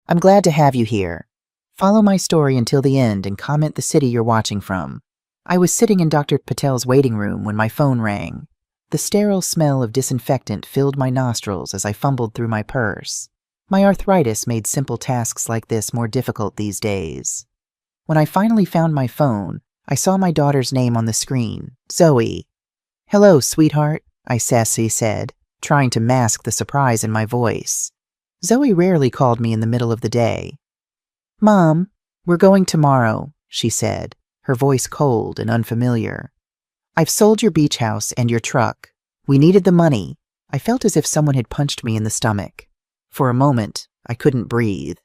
I'm glad to have you here. Follow my story until the end and comment the city you're watching from. I was sitting in Dr. Patel's waiting room when my phone rang. The sterile smell of disinfectant filled my nostrils as I fumbled through my purse. My arthritis made simple tasks like this more difficult these days. When I finally found my phone, I saw my daughter's name on the screen, Zoe. "Hello, sweetheart," I sassy said, trying to mask the surprise in my voice. Zoe rarely called me in the middle of the day. "Mom, we're going tomorrow," she said, her voice cold and unfamiliar. "I've sold your beach house and your truck. We needed the money." I felt as if someone had punched me in the stomach. For a moment, I couldn't breathe.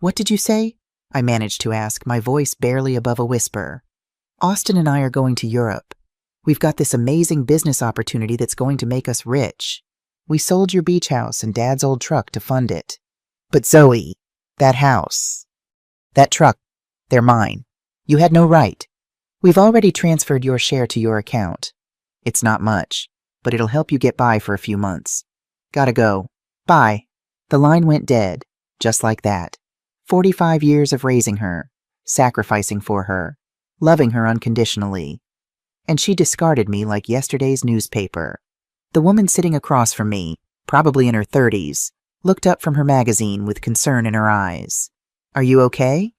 "What did you say?" I managed to ask, my voice barely above a whisper. "Austin and I are going to Europe. We've got this amazing business opportunity that's going to make us rich. We sold your beach house and Dad's old truck to fund it." "But Zoe, that house, that truck, they're mine. You had no right. We've already transferred your share to your account. It's not much, but it'll help you get by for a few months. Gotta go. Bye." The line went dead, just like that. 45 years of raising her, sacrificing for her, loving her unconditionally. And she discarded me like yesterday's newspaper. The woman sitting across from me, probably in her 30s, looked up from her magazine with concern in her eyes. "Are you okay?"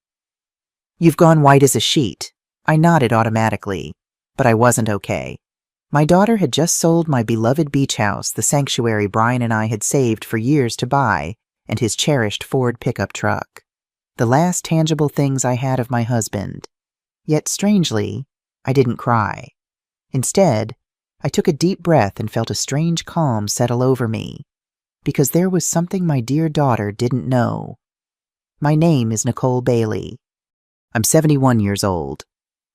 "You've gone white as a sheet." I nodded automatically, but I wasn't okay. My daughter had just sold my beloved beach house, the sanctuary Brian and I had saved for years to buy, and his cherished Ford pickup truck. The last tangible things I had of my husband. Yet strangely, I didn't cry. Instead, I took a deep breath and felt a strange calm settle over me, because there was something my dear daughter didn't know. My name is Nicole Bailey. I'm 71 years old,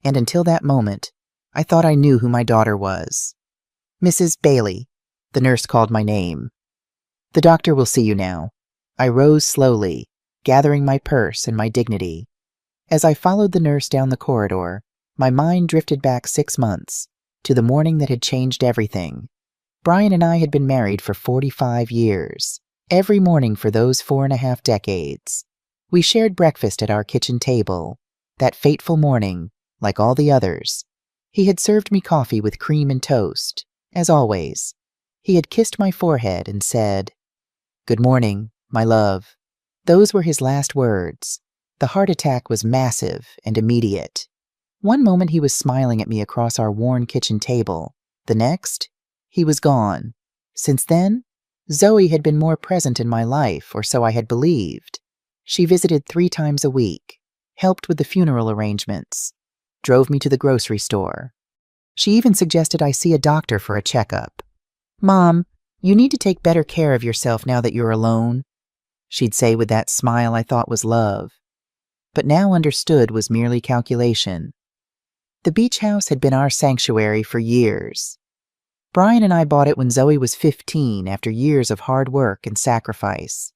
and until that moment, I thought I knew who my daughter was. "Mrs. Bailey," the nurse called my name. "The doctor will see you now." I rose slowly, gathering my purse and my dignity. As I followed the nurse down the corridor, my mind drifted back 6 months, to the morning that had changed everything. Brian and I had been married for 45 years, every morning for those 4.5 decades. We shared breakfast at our kitchen table. That fateful morning, like all the others, he had served me coffee with cream and toast, as always. He had kissed my forehead and said, "Good morning, my love." Those were his last words. The heart attack was massive and immediate. One moment he was smiling at me across our worn kitchen table. The next, he was gone. Since then, Zoe had been more present in my life, or so I had believed. She visited 3 times a week, helped with the funeral arrangements, drove me to the grocery store. She even suggested I see a doctor for a checkup. "Mom, you need to take better care of yourself now that you're alone," she'd say with that smile I thought was love, but now understood was merely calculation. The beach house had been our sanctuary for years. Brian and I bought it when Zoe was 15 after years of hard work and sacrifice.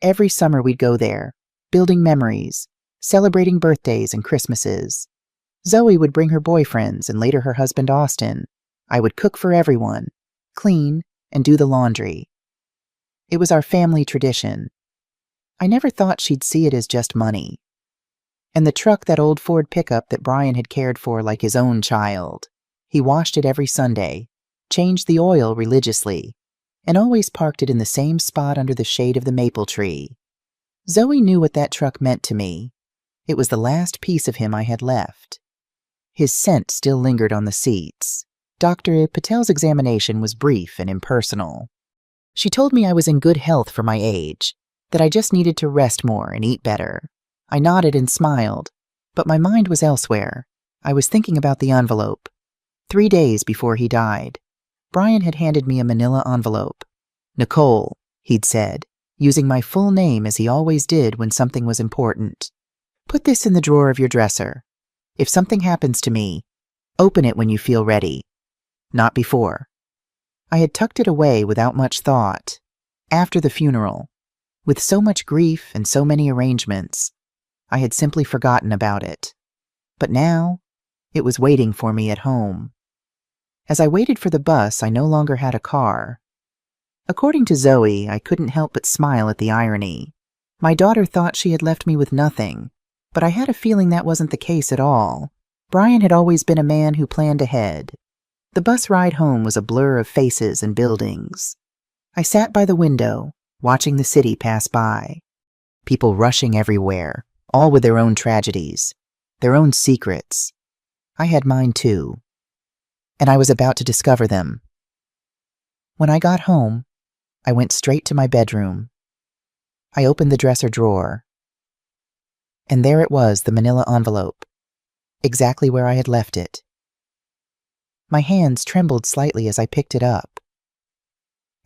Every summer we'd go there, building memories, celebrating birthdays and Christmases. Zoe would bring her boyfriends and later her husband Austin. I would cook for everyone, clean, and do the laundry. It was our family tradition. I never thought she'd see it as just money. And the truck, that old Ford pickup that Brian had cared for like his own child. He washed it every Sunday, changed the oil religiously, and always parked it in the same spot under the shade of the maple tree. Zoe knew what that truck meant to me. It was the last piece of him I had left. His scent still lingered on the seats. Dr. Patel's examination was brief and impersonal. She told me I was in good health for my age, that I just needed to rest more and eat better. I nodded and smiled, but my mind was elsewhere. I was thinking about the envelope. 3 days before he died, Brian had handed me a manila envelope. "Nicole," he'd said, using my full name as he always did when something was important. "Put this in the drawer of your dresser. If something happens to me, open it when you feel ready. Not before." I had tucked it away without much thought. After the funeral, with so much grief and so many arrangements, I had simply forgotten about it. But now, it was waiting for me at home. As I waited for the bus, I no longer had a car. According to Zoe, I couldn't help but smile at the irony. My daughter thought she had left me with nothing, but I had a feeling that wasn't the case at all. Brian had always been a man who planned ahead. The bus ride home was a blur of faces and buildings. I sat by the window, watching the city pass by. People rushing everywhere, all with their own tragedies, their own secrets. I had mine too, and I was about to discover them. When I got home, I went straight to my bedroom. I opened the dresser drawer, and there it was, the manila envelope, exactly where I had left it. My hands trembled slightly as I picked it up.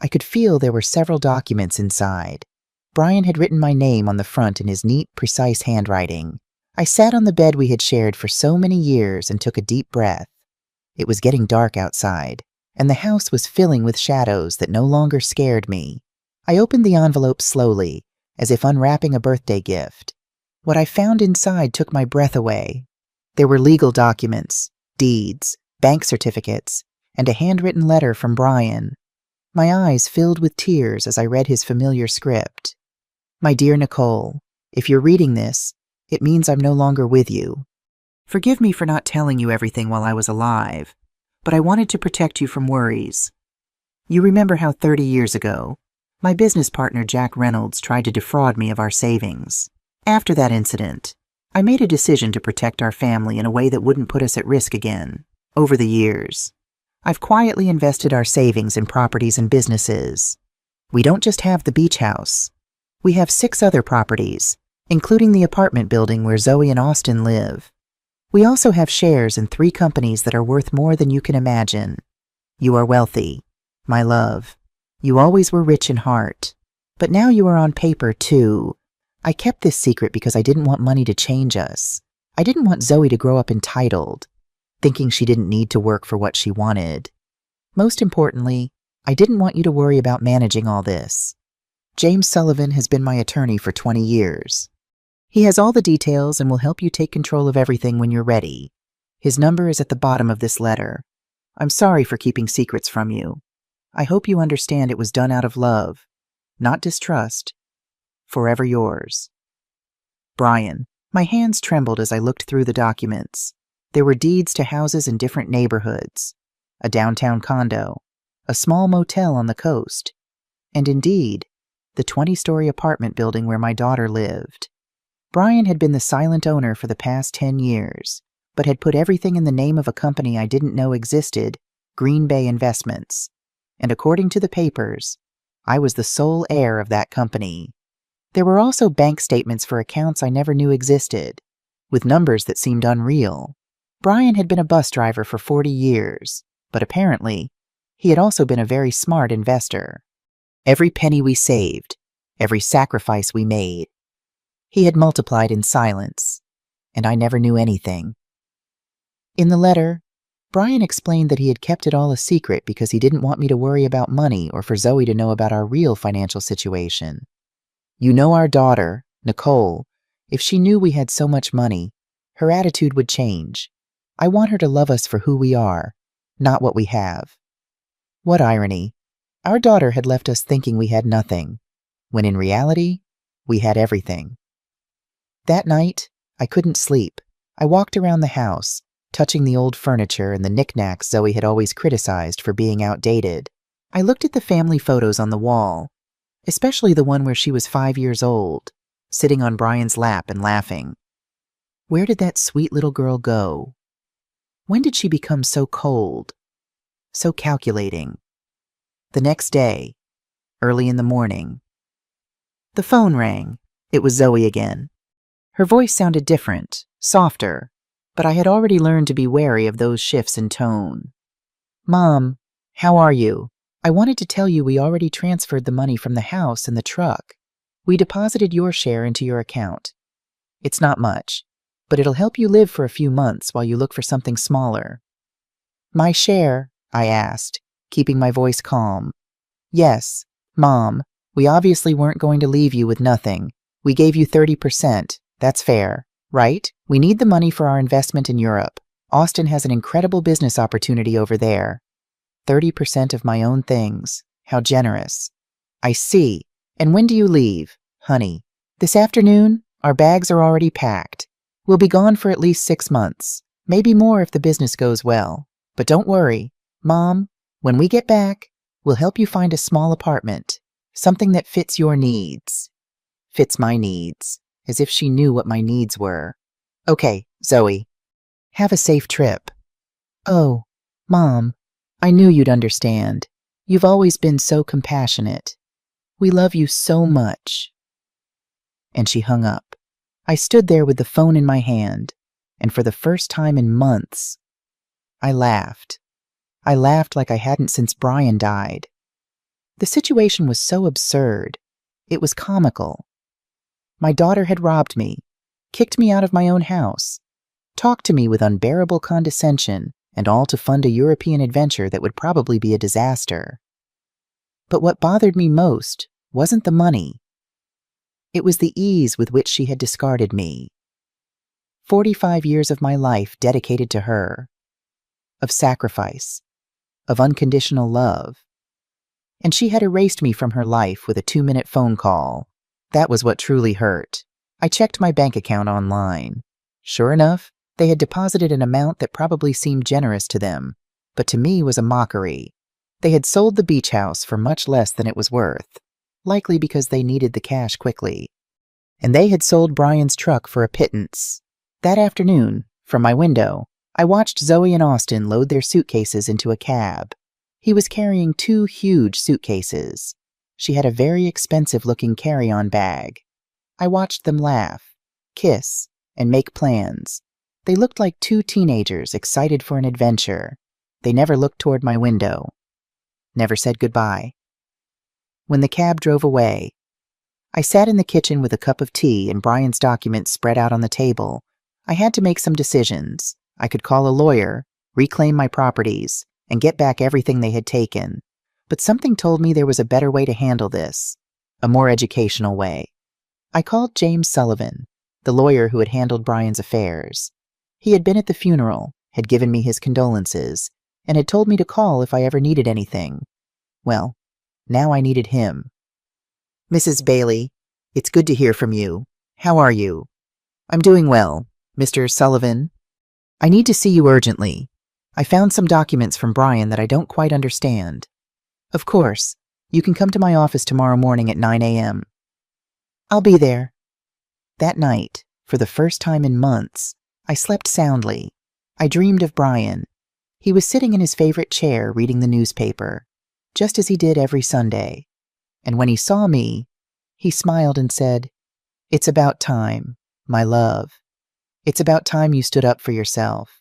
I could feel there were several documents inside. Brian had written my name on the front in his neat, precise handwriting. I sat on the bed we had shared for so many years and took a deep breath. It was getting dark outside, and the house was filling with shadows that no longer scared me. I opened the envelope slowly, as if unwrapping a birthday gift. What I found inside took my breath away. There were legal documents, deeds, bank certificates, and a handwritten letter from Brian. My eyes filled with tears as I read his familiar script. My dear Nicole, if you're reading this, it means I'm no longer with you. Forgive me for not telling you everything while I was alive, but I wanted to protect you from worries. You remember how 30 years ago, my business partner Jack Reynolds tried to defraud me of our savings. After that incident, I made a decision to protect our family in a way that wouldn't put us at risk again. Over the years, I've quietly invested our savings in properties and businesses. We don't just have the beach house. We have 6 other properties, including the apartment building where Zoe and Austin live. We also have shares in 3 companies that are worth more than you can imagine. You are wealthy, my love. You always were rich in heart, but now you are on paper too. I kept this secret because I didn't want money to change us. I didn't want Zoe to grow up entitled, thinking she didn't need to work for what she wanted. Most importantly, I didn't want you to worry about managing all this. James Sullivan has been my attorney for 20 years. He has all the details and will help you take control of everything when you're ready. His number is at the bottom of this letter. I'm sorry for keeping secrets from you. I hope you understand it was done out of love, not distrust. Forever yours. Brian. My hands trembled as I looked through the documents. There were deeds to houses in different neighborhoods, a downtown condo, a small motel on the coast, and indeed, the 20-story apartment building where my daughter lived. Brian had been the silent owner for the past 10 years, but had put everything in the name of a company I didn't know existed, Green Bay Investments. And according to the papers, I was the sole heir of that company. There were also bank statements for accounts I never knew existed, with numbers that seemed unreal. Brian had been a bus driver for 40 years, but apparently, he had also been a very smart investor. Every penny we saved, every sacrifice we made, he had multiplied in silence, and I never knew anything. In the letter, Brian explained that he had kept it all a secret because he didn't want me to worry about money or for Zoe to know about our real financial situation. You know our daughter, Nicole, if she knew we had so much money, her attitude would change. I want her to love us for who we are, not what we have. What irony. Our daughter had left us thinking we had nothing, when in reality, we had everything. That night, I couldn't sleep. I walked around the house, touching the old furniture and the knickknacks Zoe had always criticized for being outdated. I looked at the family photos on the wall, especially the one where she was 5 years old, sitting on Brian's lap and laughing. Where did that sweet little girl go? When did she become so cold, so calculating? The next day, early in the morning, the phone rang. It was Zoe again. Her voice sounded different, softer, but I had already learned to be wary of those shifts in tone. Mom, how are you? I wanted to tell you we already transferred the money from the house and the truck. We deposited your share into your account. It's not much, but it'll help you live for a few months while you look for something smaller. My share? I asked, keeping my voice calm. Yes, Mom, we obviously weren't going to leave you with nothing. We gave you 30%. That's fair, right? We need the money for our investment in Europe. Austin has an incredible business opportunity over there. 30% of my own things. How generous. I see. And when do you leave? Honey, This afternoon, our bags are already packed. We'll be gone for at least 6 months, maybe more if the business goes well. But don't worry, Mom, when we get back, we'll help you find a small apartment, something that fits your needs. Fits my needs, as if she knew what my needs were. Okay, Zoe, have a safe trip. Oh, Mom, I knew you'd understand. You've always been so compassionate. We love you so much. And she hung up. I stood there with the phone in my hand, and for the first time in months, I laughed. I laughed like I hadn't since Brian died. The situation was so absurd. It was comical. My daughter had robbed me, kicked me out of my own house, talked to me with unbearable condescension, and all to fund a European adventure that would probably be a disaster. But what bothered me most wasn't the money. It was the ease with which she had discarded me. 45 years of my life dedicated to her, of sacrifice, of unconditional love. And she had erased me from her life with a 2-minute phone call. That was what truly hurt. I checked my bank account online. Sure enough, they had deposited an amount that probably seemed generous to them, but to me was a mockery. They had sold the beach house for much less than it was worth, likely because they needed the cash quickly. And they had sold Brian's truck for a pittance. That afternoon, from my window, I watched Zoe and Austin load their suitcases into a cab. He was carrying 2 huge suitcases. She had a very expensive-looking carry-on bag. I watched them laugh, kiss, and make plans. They looked like 2 teenagers excited for an adventure. They never looked toward my window. Never said goodbye. When the cab drove away, I sat in the kitchen with a cup of tea and Brian's documents spread out on the table. I had to make some decisions. I could call a lawyer, reclaim my properties, and get back everything they had taken. But something told me there was a better way to handle this, a more educational way. I called James Sullivan, the lawyer who had handled Brian's affairs. He had been at the funeral, had given me his condolences, and had told me to call if I ever needed anything. Well, now I needed him. Mrs. Bailey, it's good to hear from you. How are you? I'm doing well, Mr. Sullivan. I need to see you urgently. I found some documents from Brian that I don't quite understand. Of course, you can come to my office tomorrow morning at 9 a.m. I'll be there. That night, for the first time in months, I slept soundly. I dreamed of Brian. He was sitting in his favorite chair reading the newspaper, just as he did every Sunday. And when he saw me, he smiled and said, "It's about time, my love. It's about time you stood up for yourself."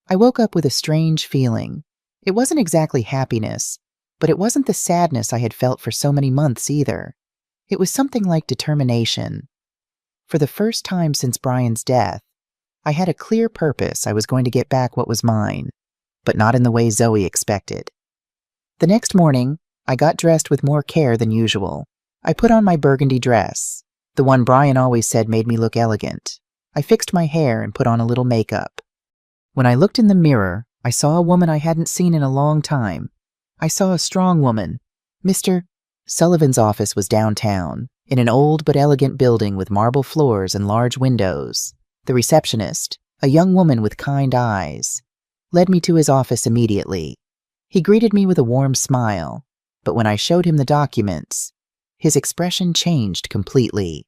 I woke up with a strange feeling. It wasn't exactly happiness, but it wasn't the sadness I had felt for so many months either. It was something like determination. For the first time since Brian's death, I had a clear purpose. I was going to get back what was mine, but not in the way Zoe expected. The next morning, I got dressed with more care than usual. I put on my burgundy dress, the one Brian always said made me look elegant. I fixed my hair and put on a little makeup. When I looked in the mirror, I saw a woman I hadn't seen in a long time. I saw a strong woman. Mr. Sullivan's office was downtown, in an old but elegant building with marble floors and large windows. The receptionist, a young woman with kind eyes, led me to his office immediately. He greeted me with a warm smile, but when I showed him the documents, his expression changed completely.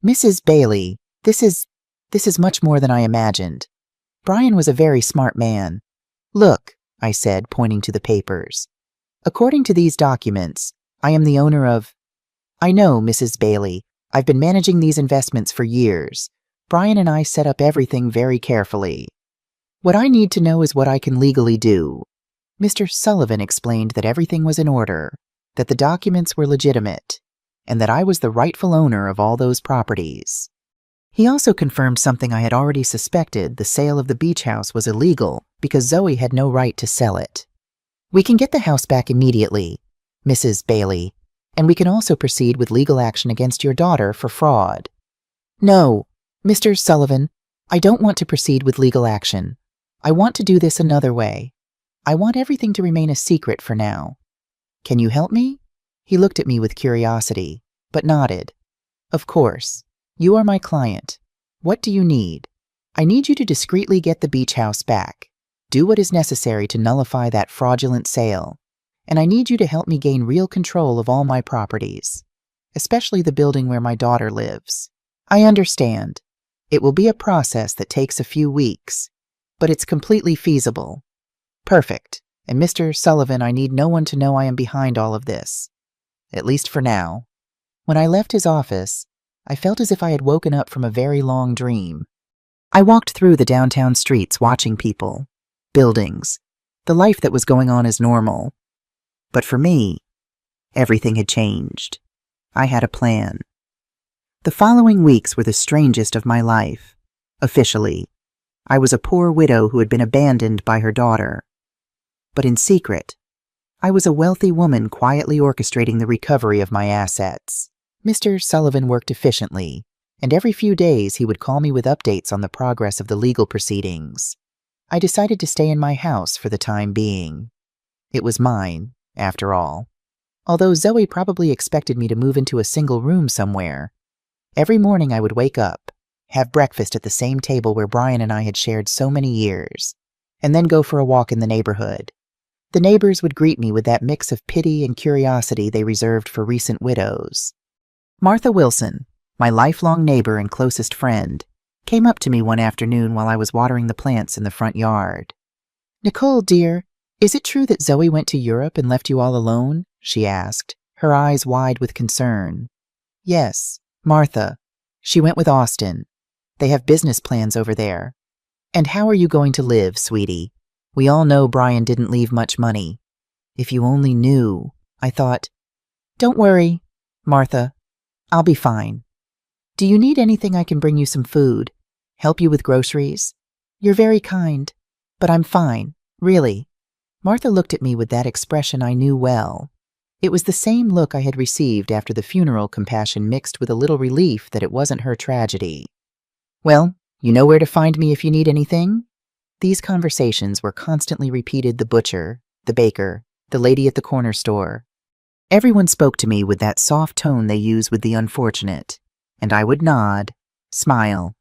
Mrs. Bailey, this is much more than I imagined. Brian was a very smart man. Look, I said, pointing to the papers. According to these documents, I am the owner of... I know, Mrs. Bailey. I've been managing these investments for years. Brian and I set up everything very carefully. What I need to know is what I can legally do. Mr. Sullivan explained that everything was in order, that the documents were legitimate, and that I was the rightful owner of all those properties. He also confirmed something I had already suspected: the sale of the beach house was illegal because Zoe had no right to sell it. We can get the house back immediately, Mrs. Bailey, and we can also proceed with legal action against your daughter for fraud. No, Mr. Sullivan, I don't want to proceed with legal action. I want to do this another way. I want everything to remain a secret for now. Can you help me? He looked at me with curiosity, but nodded. Of course. You are my client. What do you need? I need you to discreetly get the beach house back. Do what is necessary to nullify that fraudulent sale. And I need you to help me gain real control of all my properties, especially the building where my daughter lives. I understand. It will be a process that takes a few weeks, but it's completely feasible. Perfect. And Mr. Sullivan, I need no one to know I am behind all of this. At least for now. When I left his office, I felt as if I had woken up from a very long dream. I walked through the downtown streets watching people, buildings, the life that was going on as normal. But for me, everything had changed. I had a plan. The following weeks were the strangest of my life. Officially, I was a poor widow who had been abandoned by her daughter. But in secret, I was a wealthy woman quietly orchestrating the recovery of my assets. Mr. Sullivan worked efficiently, and every few days he would call me with updates on the progress of the legal proceedings. I decided to stay in my house for the time being. It was mine, after all. Although Zoe probably expected me to move into a single room somewhere, every morning I would wake up, have breakfast at the same table where Brian and I had shared so many years, and then go for a walk in the neighborhood. The neighbors would greet me with that mix of pity and curiosity they reserved for recent widows. Martha Wilson, my lifelong neighbor and closest friend, came up to me one afternoon while I was watering the plants in the front yard. "Nicole, dear, is it true that Zoe went to Europe and left you all alone?" she asked, her eyes wide with concern. "Yes, Martha. She went with Austin. They have business plans over there. And how are you going to live, sweetie? We all know Brian didn't leave much money. If you only knew," I thought. "Don't worry, Martha. I'll be fine. Do you need anything I can bring you some food? Help you with groceries? You're very kind, but I'm fine, really." Martha looked at me with that expression I knew well. It was the same look I had received after the funeral, compassion mixed with a little relief that it wasn't her tragedy. "Well, you know where to find me if you need anything?" These conversations were constantly repeated: the butcher, the baker, the lady at the corner store. Everyone spoke to me with that soft tone they use with the unfortunate, and I would nod, smile,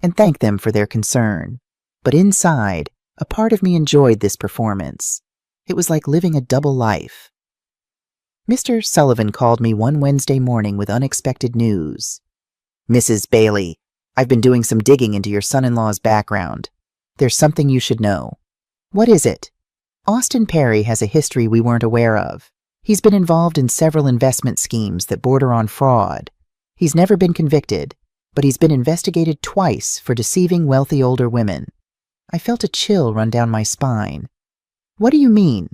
and thank them for their concern. But inside, a part of me enjoyed this performance. It was like living a double life. Mr. Sullivan called me one Wednesday morning with unexpected news. "Mrs. Bailey, I've been doing some digging into your son-in-law's background. There's something you should know." "What is it?" "Austin Perry has a history we weren't aware of. He's been involved in several investment schemes that border on fraud. He's never been convicted, but he's been investigated twice for deceiving wealthy older women." I felt a chill run down my spine. "What do you mean?"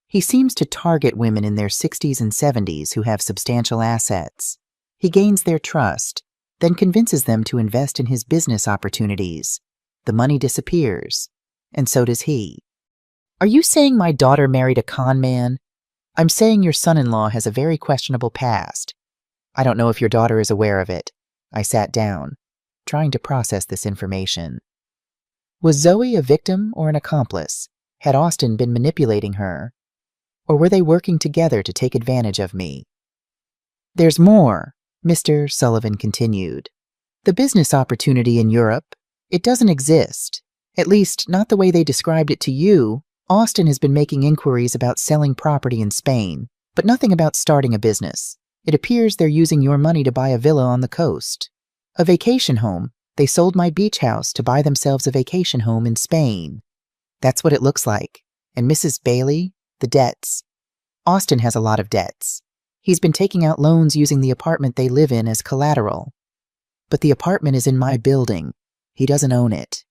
"He seems to target women in their 60s and 70s who have substantial assets. He gains their trust, then convinces them to invest in his business opportunities. The money disappears, and so does he." "Are you saying my daughter married a con man?" "I'm saying your son-in-law has a very questionable past. I don't know if your daughter is aware of it." I sat down, trying to process this information. Was Zoe a victim or an accomplice? Had Austin been manipulating her? Or were they working together to take advantage of me? "There's more," Mr. Sullivan continued. "The business opportunity in Europe, it doesn't exist. At least, not the way they described it to you. Austin has been making inquiries about selling property in Spain, but nothing about starting a business. It appears they're using your money to buy a villa on the coast. A vacation home. They sold my beach house to buy themselves a vacation home in Spain. That's what it looks like. And Mrs. Bailey, the debts. Austin has a lot of debts. He's been taking out loans using the apartment they live in as collateral. But the apartment is in my building. He doesn't own it."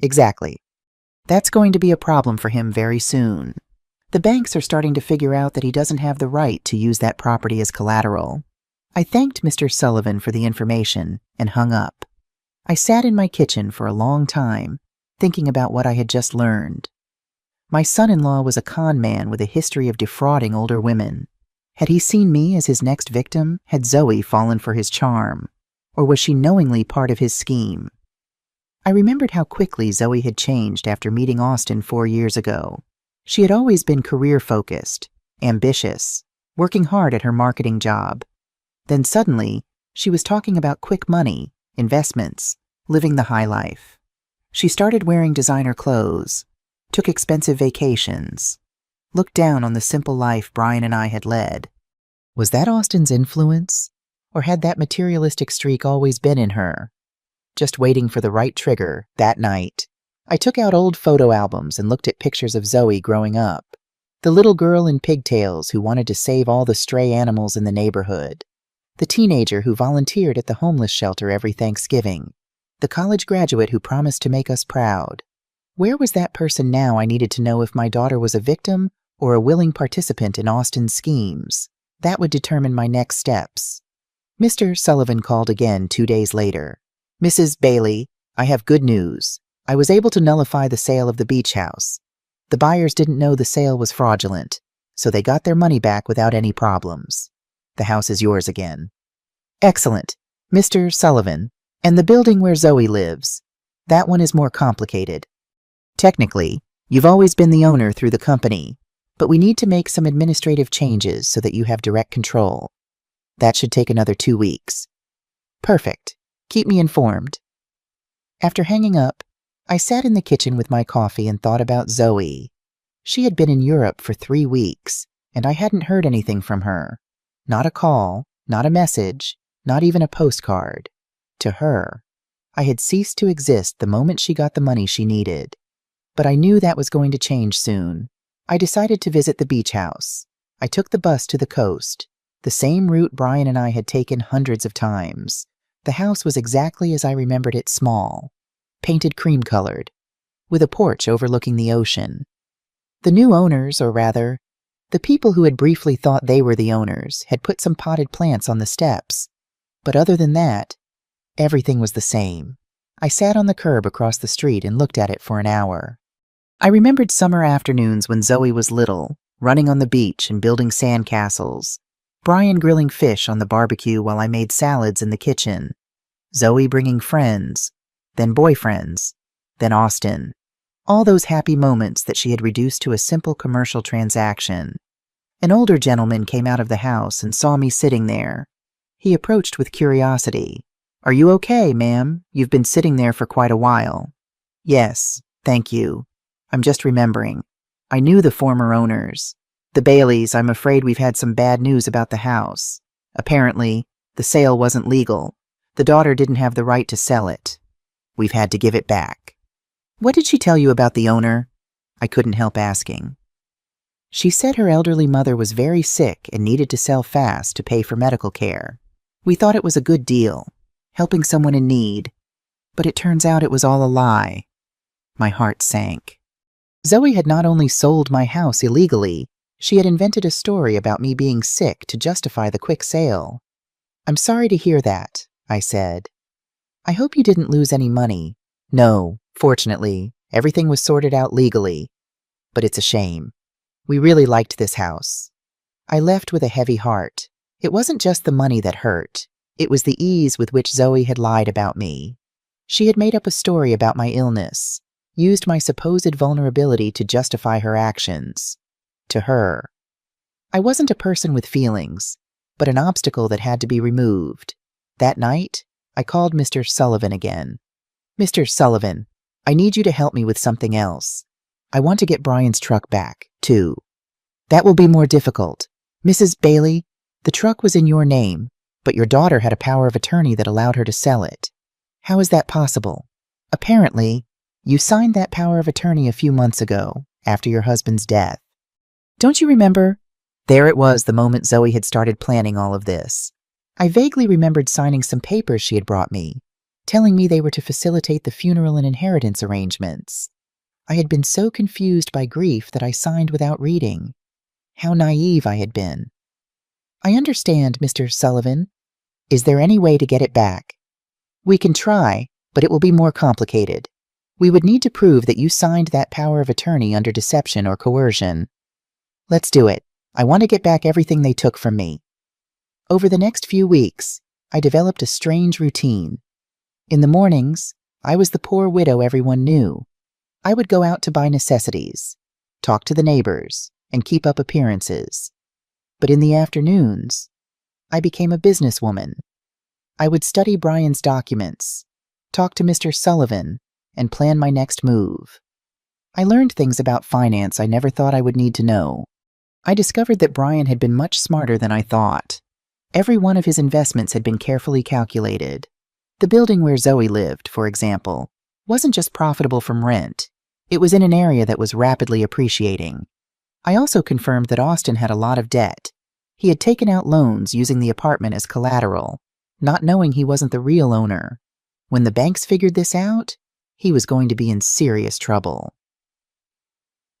"Exactly. That's going to be a problem for him very soon. The banks are starting to figure out that he doesn't have the right to use that property as collateral." I thanked Mr. Sullivan for the information and hung up. I sat in my kitchen for a long time, thinking about what I had just learned. My son-in-law was a con man with a history of defrauding older women. Had he seen me as his next victim? Had Zoe fallen for his charm? Or was she knowingly part of his scheme? I remembered how quickly Zoe had changed after meeting Austin 4 years ago. She had always been career-focused, ambitious, working hard at her marketing job. Then suddenly, She was talking about quick money, investments, living the high life. She started wearing designer clothes, took expensive vacations, looked down on the simple life Brian and I had led. Was that Austin's influence? Or had that materialistic streak always been in her? Just waiting for the right trigger, that night, I took out old photo albums and looked at pictures of Zoe growing up. The little girl in pigtails who wanted to save all the stray animals in the neighborhood. The teenager who volunteered at the homeless shelter every Thanksgiving. The college graduate who promised to make us proud. Where was that person now? I needed to know if my daughter was a victim or a willing participant in Austin's schemes. That would determine my next steps. Mr. Sullivan called again 2 days later. Mrs. Bailey, I have good news. I was able to nullify the sale of the beach house. The buyers didn't know the sale was fraudulent, so they got their money back without any problems. The house is yours again. Excellent, Mr. Sullivan. And the building where Zoe lives, that one is more complicated. Technically, you've always been the owner through the company, but we need to make some administrative changes so that you have direct control. That should take another 2 weeks. Perfect. Keep me informed. After hanging up, I sat in the kitchen with my coffee and thought about Zoe. She had been in Europe for 3 weeks, and I hadn't heard anything from her. Not a call, not a message, not even a postcard. To her, I had ceased to exist the moment she got the money she needed. But I knew that was going to change soon. I decided to visit the beach house. I took the bus to the coast, the same route Brian and I had taken hundreds of times. The house was exactly as I remembered it, small, painted cream-colored, with a porch overlooking the ocean. The new owners, or rather, the people who had briefly thought they were the owners, had put some potted plants on the steps. But other than that, everything was the same. I sat on the curb across the street and looked at it for an hour. I remembered summer afternoons when Zoe was little, running on the beach and building sandcastles. Brian grilling fish on the barbecue while I made salads in the kitchen. Zoe bringing friends, then boyfriends, then Austin. All those happy moments that she had reduced to a simple commercial transaction. An older gentleman came out of the house and saw me sitting there. He approached with curiosity. "Are you okay, ma'am? You've been sitting there for quite a while." "Yes, thank you. I'm just remembering. I knew the former owners. The Baileys. I'm afraid we've had some bad news about the house. Apparently, the sale wasn't legal. The daughter didn't have the right to sell it. We've had to give it back." "What did she tell you about the owner?" I couldn't help asking. "She said her elderly mother was very sick and needed to sell fast to pay for medical care. We thought it was a good deal, helping someone in need, but it turns out it was all a lie." My heart sank. Zoe had not only sold my house illegally, she had invented a story about me being sick to justify the quick sale. "I'm sorry to hear that," I said. "I hope you didn't lose any money." "No, fortunately, everything was sorted out legally. But it's a shame. We really liked this house." I left with a heavy heart. It wasn't just the money that hurt. It was the ease with which Zoe had lied about me. She had made up a story about my illness, used my supposed vulnerability to justify her actions. To her, I wasn't a person with feelings, but an obstacle that had to be removed. That night, I called Mr. Sullivan again. "Mr. Sullivan, I need you to help me with something else. I want to get Brian's truck back, too. That will be more difficult. Mrs. Bailey, the truck was in your name, but your daughter had a power of attorney that allowed her to sell it. How is that possible? Apparently, you signed that power of attorney a few months ago, after your husband's death. Don't you remember?" There it was the moment Zoe had started planning all of this. I vaguely remembered signing some papers she had brought me, telling me they were to facilitate the funeral and inheritance arrangements. I had been so confused by grief that I signed without reading. How naive I had been. "I understand, Mr. Sullivan. Is there any way to get it back?" "We can try, but it will be more complicated. We would need to prove that you signed that power of attorney under deception or coercion." "Let's do it. I want to get back everything they took from me." Over the next few weeks, I developed a strange routine. In the mornings, I was the poor widow everyone knew. I would go out to buy necessities, talk to the neighbors, and keep up appearances. But in the afternoons, I became a businesswoman. I would study Brian's documents, talk to Mr. Sullivan, and plan my next move. I learned things about finance I never thought I would need to know. I discovered that Brian had been much smarter than I thought. Every one of his investments had been carefully calculated. The building where Zoe lived, for example, wasn't just profitable from rent. It was in an area that was rapidly appreciating. I also confirmed that Austin had a lot of debt. He had taken out loans using the apartment as collateral, not knowing he wasn't the real owner. When the banks figured this out, he was going to be in serious trouble.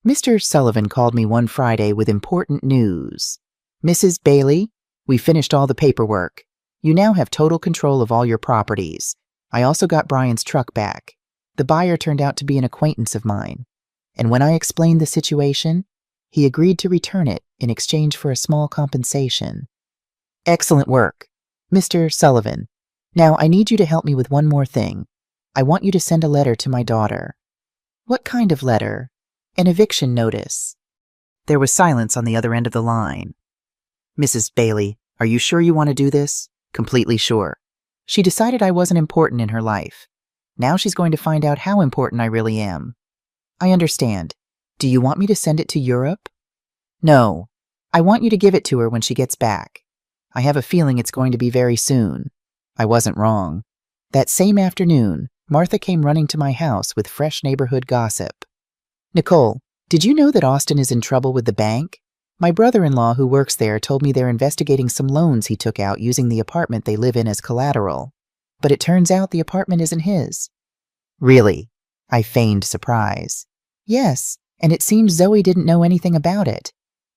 Mr. Sullivan called me one Friday with important news. "Mrs. Bailey, we finished all the paperwork. You now have total control of all your properties. I also got Brian's truck back. The buyer turned out to be an acquaintance of mine. And when I explained the situation, he agreed to return it in exchange for a small compensation." Excellent work. Mr. Sullivan, now I need you to help me with one more thing. I want you to send a letter to my daughter. What kind of letter? An eviction notice. There was silence on the other end of the line. "Mrs. Bailey, are you sure you want to do this?" "Completely sure. She decided I wasn't important in her life. Now she's going to find out how important I really am." "I understand. Do you want me to send it to Europe?" "No. I want you to give it to her when she gets back. I have a feeling it's going to be very soon." I wasn't wrong. That same afternoon, Martha came running to my house with fresh neighborhood gossip. "Nicole, did you know that Austin is in trouble with the bank? My brother-in-law who works there told me they're investigating some loans he took out using the apartment they live in as collateral. But it turns out the apartment isn't his." "Really?" I feigned surprise. "Yes, and it seems Zoe didn't know anything about it.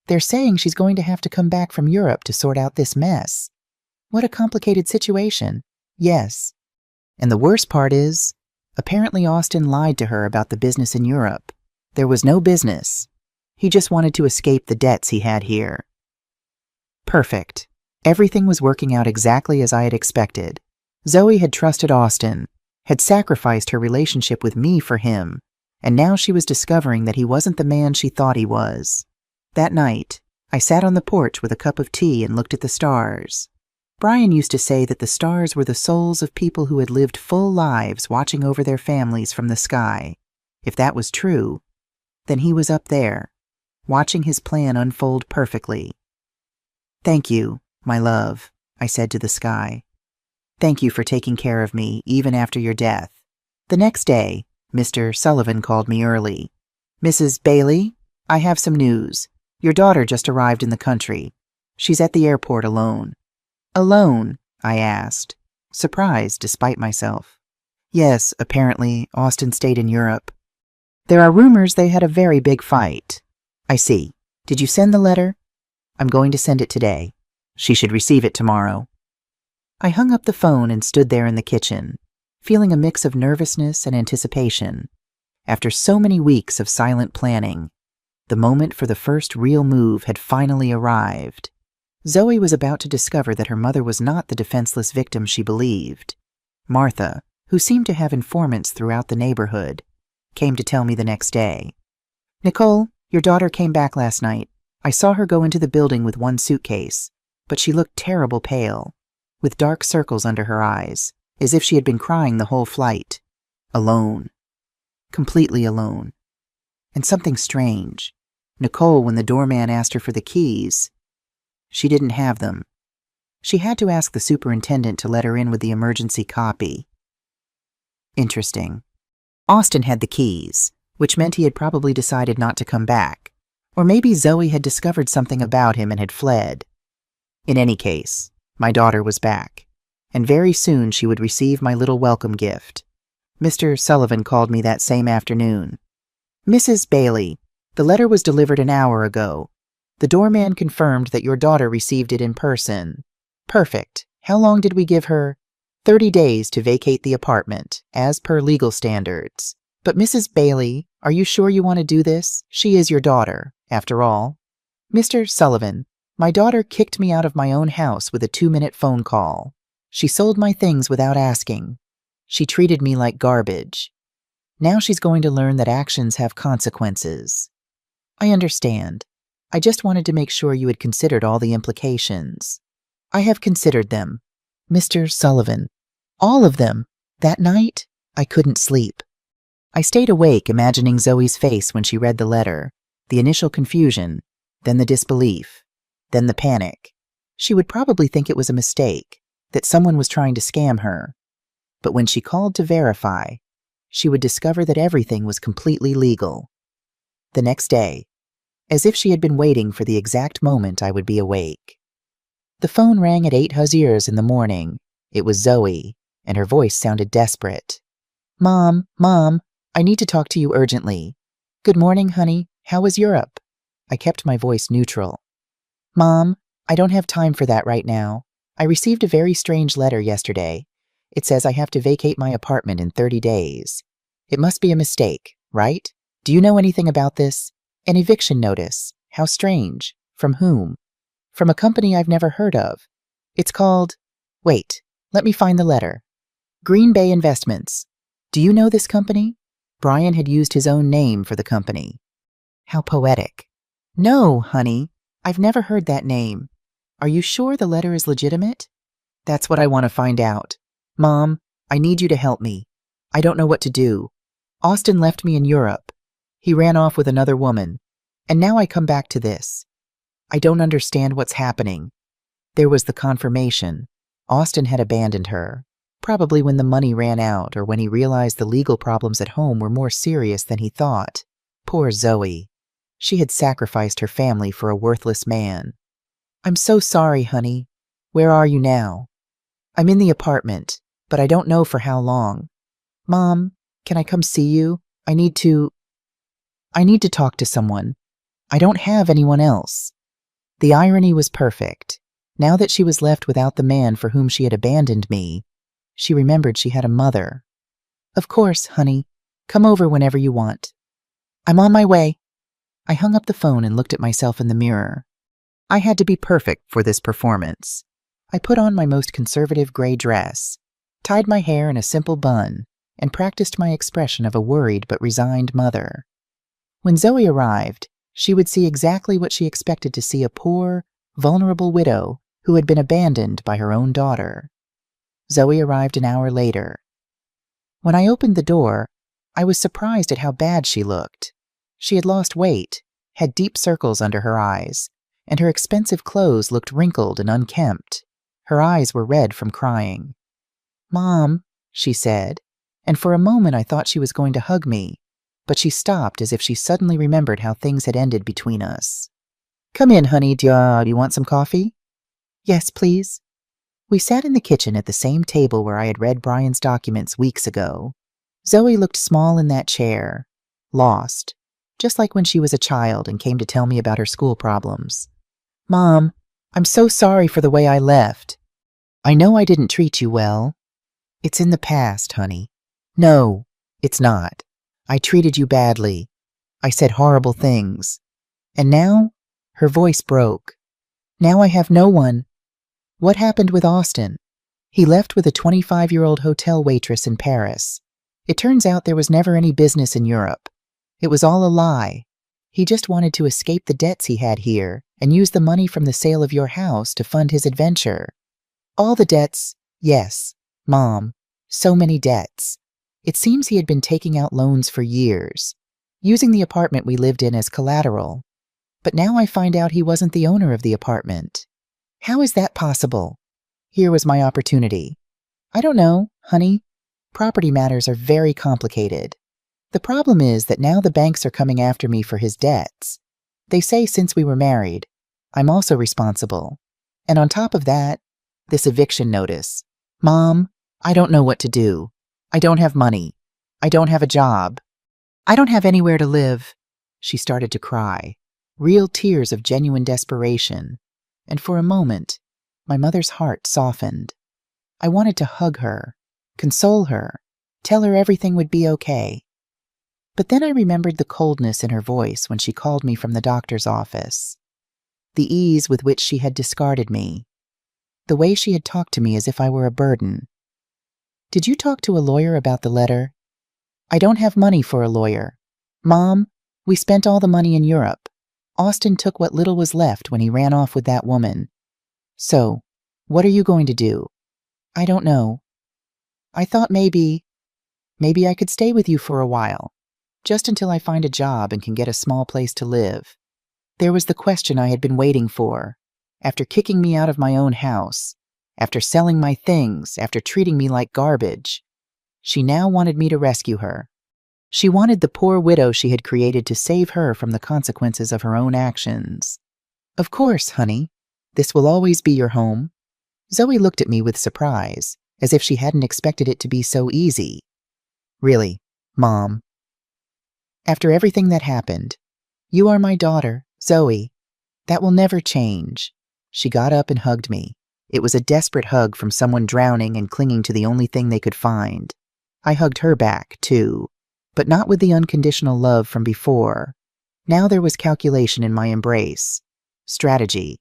They're saying she's going to have to come back from Europe to sort out this mess." "What a complicated situation." "Yes. And the worst part is, apparently Austin lied to her about the business in Europe. There was no business. He just wanted to escape the debts he had here." Perfect. Everything was working out exactly as I had expected. Zoe had trusted Austin, had sacrificed her relationship with me for him, and now she was discovering that he wasn't the man she thought he was. That night, I sat on the porch with a cup of tea and looked at the stars. Brian used to say that the stars were the souls of people who had lived full lives watching over their families from the sky. If that was true, then he was up there, watching his plan unfold perfectly. "Thank you, my love," I said to the sky. "Thank you for taking care of me even after your death." The next day, Mr. Sullivan called me early. "Mrs. Bailey, I have some news. Your daughter just arrived in the country. She's at the airport alone." "Alone?" I asked, surprised despite myself. "Yes, apparently Austin stayed in Europe. There are rumors they had a very big fight." "I see. Did you send the letter?" "I'm going to send it today. She should receive it tomorrow." I hung up the phone and stood there in the kitchen, feeling a mix of nervousness and anticipation. After so many weeks of silent planning, the moment for the first real move had finally arrived. Zoe was about to discover that her mother was not the defenseless victim she believed. Martha, who seemed to have informants throughout the neighborhood, came to tell me the next day. "Nicole, your daughter came back last night. I saw her go into the building with one suitcase, but she looked terrible pale, with dark circles under her eyes, as if she had been crying the whole flight. Alone. Completely alone. And something strange. Nicole, when the doorman asked her for the keys, she didn't have them. She had to ask the superintendent to let her in with the emergency copy." Interesting. Austin had the keys, which meant he had probably decided not to come back. Or maybe Zoe had discovered something about him and had fled. In any case, my daughter was back, and very soon she would receive my little welcome gift. Mr. Sullivan called me that same afternoon. "Mrs. Bailey, the letter was delivered an hour ago. The doorman confirmed that your daughter received it in person." "Perfect. How long did we give her?" 30 days to vacate the apartment, as per legal standards. "But Mrs. Bailey, are you sure you want to do this? She is your daughter, after all." "Mr. Sullivan, my daughter kicked me out of my own house with a 2-minute phone call. She sold my things without asking. She treated me like garbage. Now she's going to learn that actions have consequences." "I understand. I just wanted to make sure you had considered all the implications." "I have considered them. Mr. Sullivan. All of them. That night, I couldn't sleep. I stayed awake imagining Zoe's face when she read the letter, the initial confusion, then the disbelief, then the panic. She would probably think it was a mistake, that someone was trying to scam her. But when she called to verify, she would discover that everything was completely legal. The next day, as if she had been waiting for the exact moment I would be awake. The phone rang at 8 huzzers in the morning. It was Zoe, and her voice sounded desperate. Mom, I need to talk to you urgently. Good morning, honey. How was Europe? I kept my voice neutral. Mom, I don't have time for that right now. I received a very strange letter yesterday. It says I have to vacate my apartment in 30 days. It must be a mistake, right? Do you know anything about this? An eviction notice. How strange. From whom? From a company I've never heard of. It's called... Wait, let me find the letter. Green Bay Investments. Do you know this company? Brian had used his own name for the company. How poetic. No, honey, I've never heard that name. Are you sure the letter is legitimate? That's what I want to find out. Mom, I need you to help me. I don't know what to do. Austin left me in Europe. He ran off with another woman. And now I come back to this. I don't understand what's happening. There was the confirmation. Austin had abandoned her, probably when the money ran out or when he realized the legal problems at home were more serious than he thought. Poor Zoe. She had sacrificed her family for a worthless man. I'm so sorry, honey. Where are you now? I'm in the apartment, but I don't know for how long. Mom, can I come see you? I need to talk to someone. I don't have anyone else. The irony was perfect. Now that she was left without the man for whom she had abandoned me, she remembered she had a mother. Of course, honey. Come over whenever you want. I'm on my way. I hung up the phone and looked at myself in the mirror. I had to be perfect for this performance. I put on my most conservative gray dress, tied my hair in a simple bun, and practiced my expression of a worried but resigned mother. When Zoe arrived, she would see exactly what she expected to see: a poor, vulnerable widow who had been abandoned by her own daughter. Zoe arrived an hour later. When I opened the door, I was surprised at how bad she looked. She had lost weight, had deep circles under her eyes, and her expensive clothes looked wrinkled and unkempt. Her eyes were red from crying. Mom, she said, and for a moment I thought she was going to hug me, but she stopped as if she suddenly remembered how things had ended between us. Come in, honey. Do you want some coffee? Yes, please. We sat in the kitchen at the same table where I had read Brian's documents weeks ago. Zoe looked small in that chair, lost, just like when she was a child and came to tell me about her school problems. Mom, I'm so sorry for the way I left. I know I didn't treat you well. It's in the past, honey. No, it's not. I treated you badly. I said horrible things. And now, her voice broke. Now I have no one. What happened with Austin? He left with a 25-year-old hotel waitress in Paris. It turns out there was never any business in Europe. It was all a lie. He just wanted to escape the debts he had here and use the money from the sale of your house to fund his adventure. All the debts, yes, Mom, so many debts. It seems he had been taking out loans for years, using the apartment we lived in as collateral. But now I find out he wasn't the owner of the apartment. How is that possible? Here was my opportunity. I don't know, honey. Property matters are very complicated. The problem is that now the banks are coming after me for his debts. They say since we were married, I'm also responsible. And on top of that, this eviction notice. Mom, I don't know what to do. I don't have money. I don't have a job. I don't have anywhere to live. She started to cry, real tears of genuine desperation. And for a moment, my mother's heart softened. I wanted to hug her, console her, tell her everything would be okay. But then I remembered the coldness in her voice when she called me from the doctor's office, the ease with which she had discarded me, the way she had talked to me as if I were a burden. Did you talk to a lawyer about the letter? I don't have money for a lawyer. Mom, we spent all the money in Europe. Austin took what little was left when he ran off with that woman. So, what are you going to do? I don't know. I thought maybe I could stay with you for a while, just until I find a job and can get a small place to live. There was the question I had been waiting for. After kicking me out of my own house, after selling my things, after treating me like garbage, she now wanted me to rescue her. She wanted the poor widow she had created to save her from the consequences of her own actions. Of course, honey. This will always be your home. Zoe looked at me with surprise, as if she hadn't expected it to be so easy. Really, Mom. After everything that happened, you are my daughter, Zoe. That will never change. She got up and hugged me. It was a desperate hug from someone drowning and clinging to the only thing they could find. I hugged her back, too, but not with the unconditional love from before. Now there was calculation in my embrace. Strategy.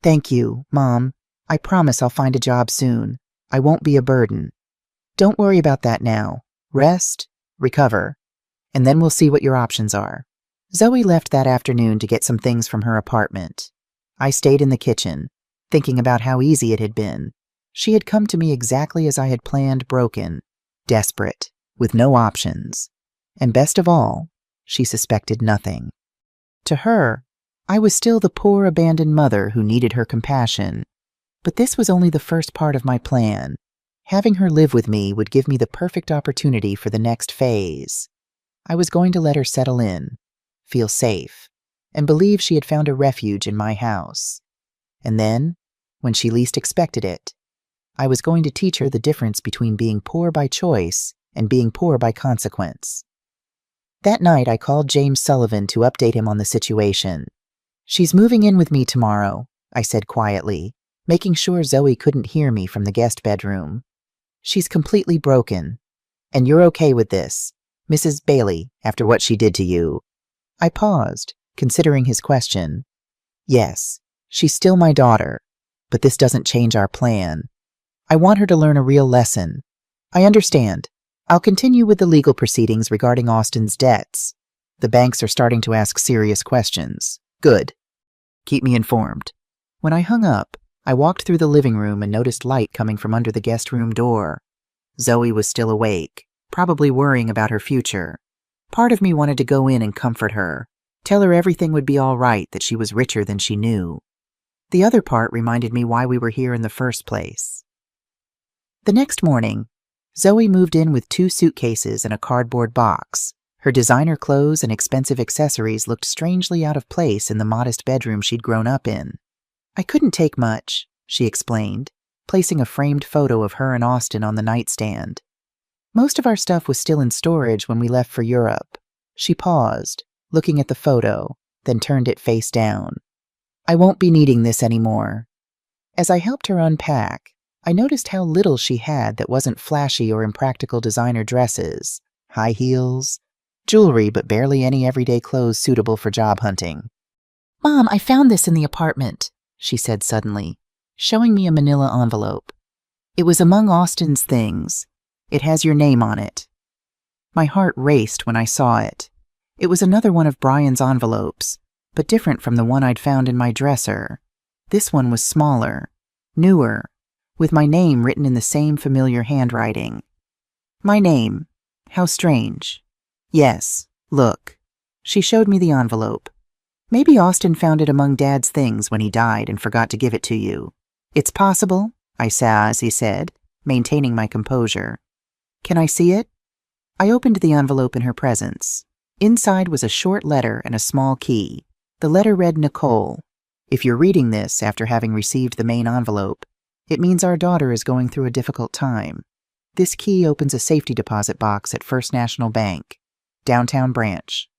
Thank you, Mom. I promise I'll find a job soon. I won't be a burden. Don't worry about that now. Rest, recover, and then we'll see what your options are. Zoe left that afternoon to get some things from her apartment. I stayed in the kitchen, thinking about how easy it had been. She had come to me exactly as I had planned, broken, desperate, with no options. And best of all, she suspected nothing. To her, I was still the poor abandoned mother who needed her compassion. But this was only the first part of my plan. Having her live with me would give me the perfect opportunity for the next phase. I was going to let her settle in, feel safe, and believe she had found a refuge in my house. And then, when she least expected it, I was going to teach her the difference between being poor by choice and being poor by consequence. That night, I called James Sullivan to update him on the situation. She's moving in with me tomorrow, I said quietly, making sure Zoe couldn't hear me from the guest bedroom. She's completely broken. And you're okay with this, Mrs. Bailey, after what she did to you? I paused, considering his question. Yes, she's still my daughter, but this doesn't change our plan. I want her to learn a real lesson. I understand. I'll continue with the legal proceedings regarding Austin's debts. The banks are starting to ask serious questions. Good. Keep me informed. When I hung up, I walked through the living room and noticed light coming from under the guest room door. Zoe was still awake, probably worrying about her future. Part of me wanted to go in and comfort her, tell her everything would be all right, that she was richer than she knew. The other part reminded me why we were here in the first place. The next morning, Zoe moved in with 2 suitcases and a cardboard box. Her designer clothes and expensive accessories looked strangely out of place in the modest bedroom she'd grown up in. I couldn't take much, she explained, placing a framed photo of her and Austin on the nightstand. Most of our stuff was still in storage when we left for Europe. She paused, looking at the photo, then turned it face down. I won't be needing this anymore. As I helped her unpack, I noticed how little she had that wasn't flashy or impractical designer dresses, high heels, jewelry, but barely any everyday clothes suitable for job hunting. Mom, I found this in the apartment, she said suddenly, showing me a manila envelope. It was among Austin's things. It has your name on it. My heart raced when I saw it. It was another one of Brian's envelopes, but different from the one I'd found in my dresser. This one was smaller, newer, with my name written in the same familiar handwriting. My name. How strange. Yes, look. She showed me the envelope. Maybe Austin found it among Dad's things when he died and forgot to give it to you. It's possible, I said as he said, maintaining my composure. Can I see it? I opened the envelope in her presence. Inside was a short letter and a small key. The letter read Nicole. If you're reading this after having received the main envelope, it means our daughter is going through a difficult time. This key opens a safety deposit box at First National Bank, downtown branch.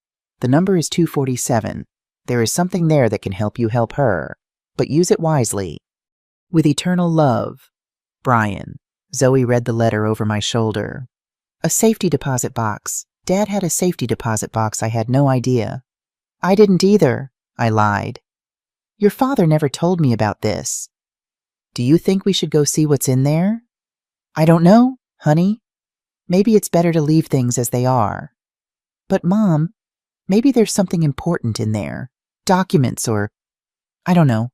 The number is 247. There is something there that can help you help her, but use it wisely. With eternal love, Brian. Zoe read the letter over my shoulder. A safety deposit box. Dad had a safety deposit box. I had no idea. I didn't either, I lied. Your father never told me about this. Do you think we should go see what's in there? I don't know, honey. Maybe it's better to leave things as they are. But Mom, maybe there's something important in there. Documents or, I don't know,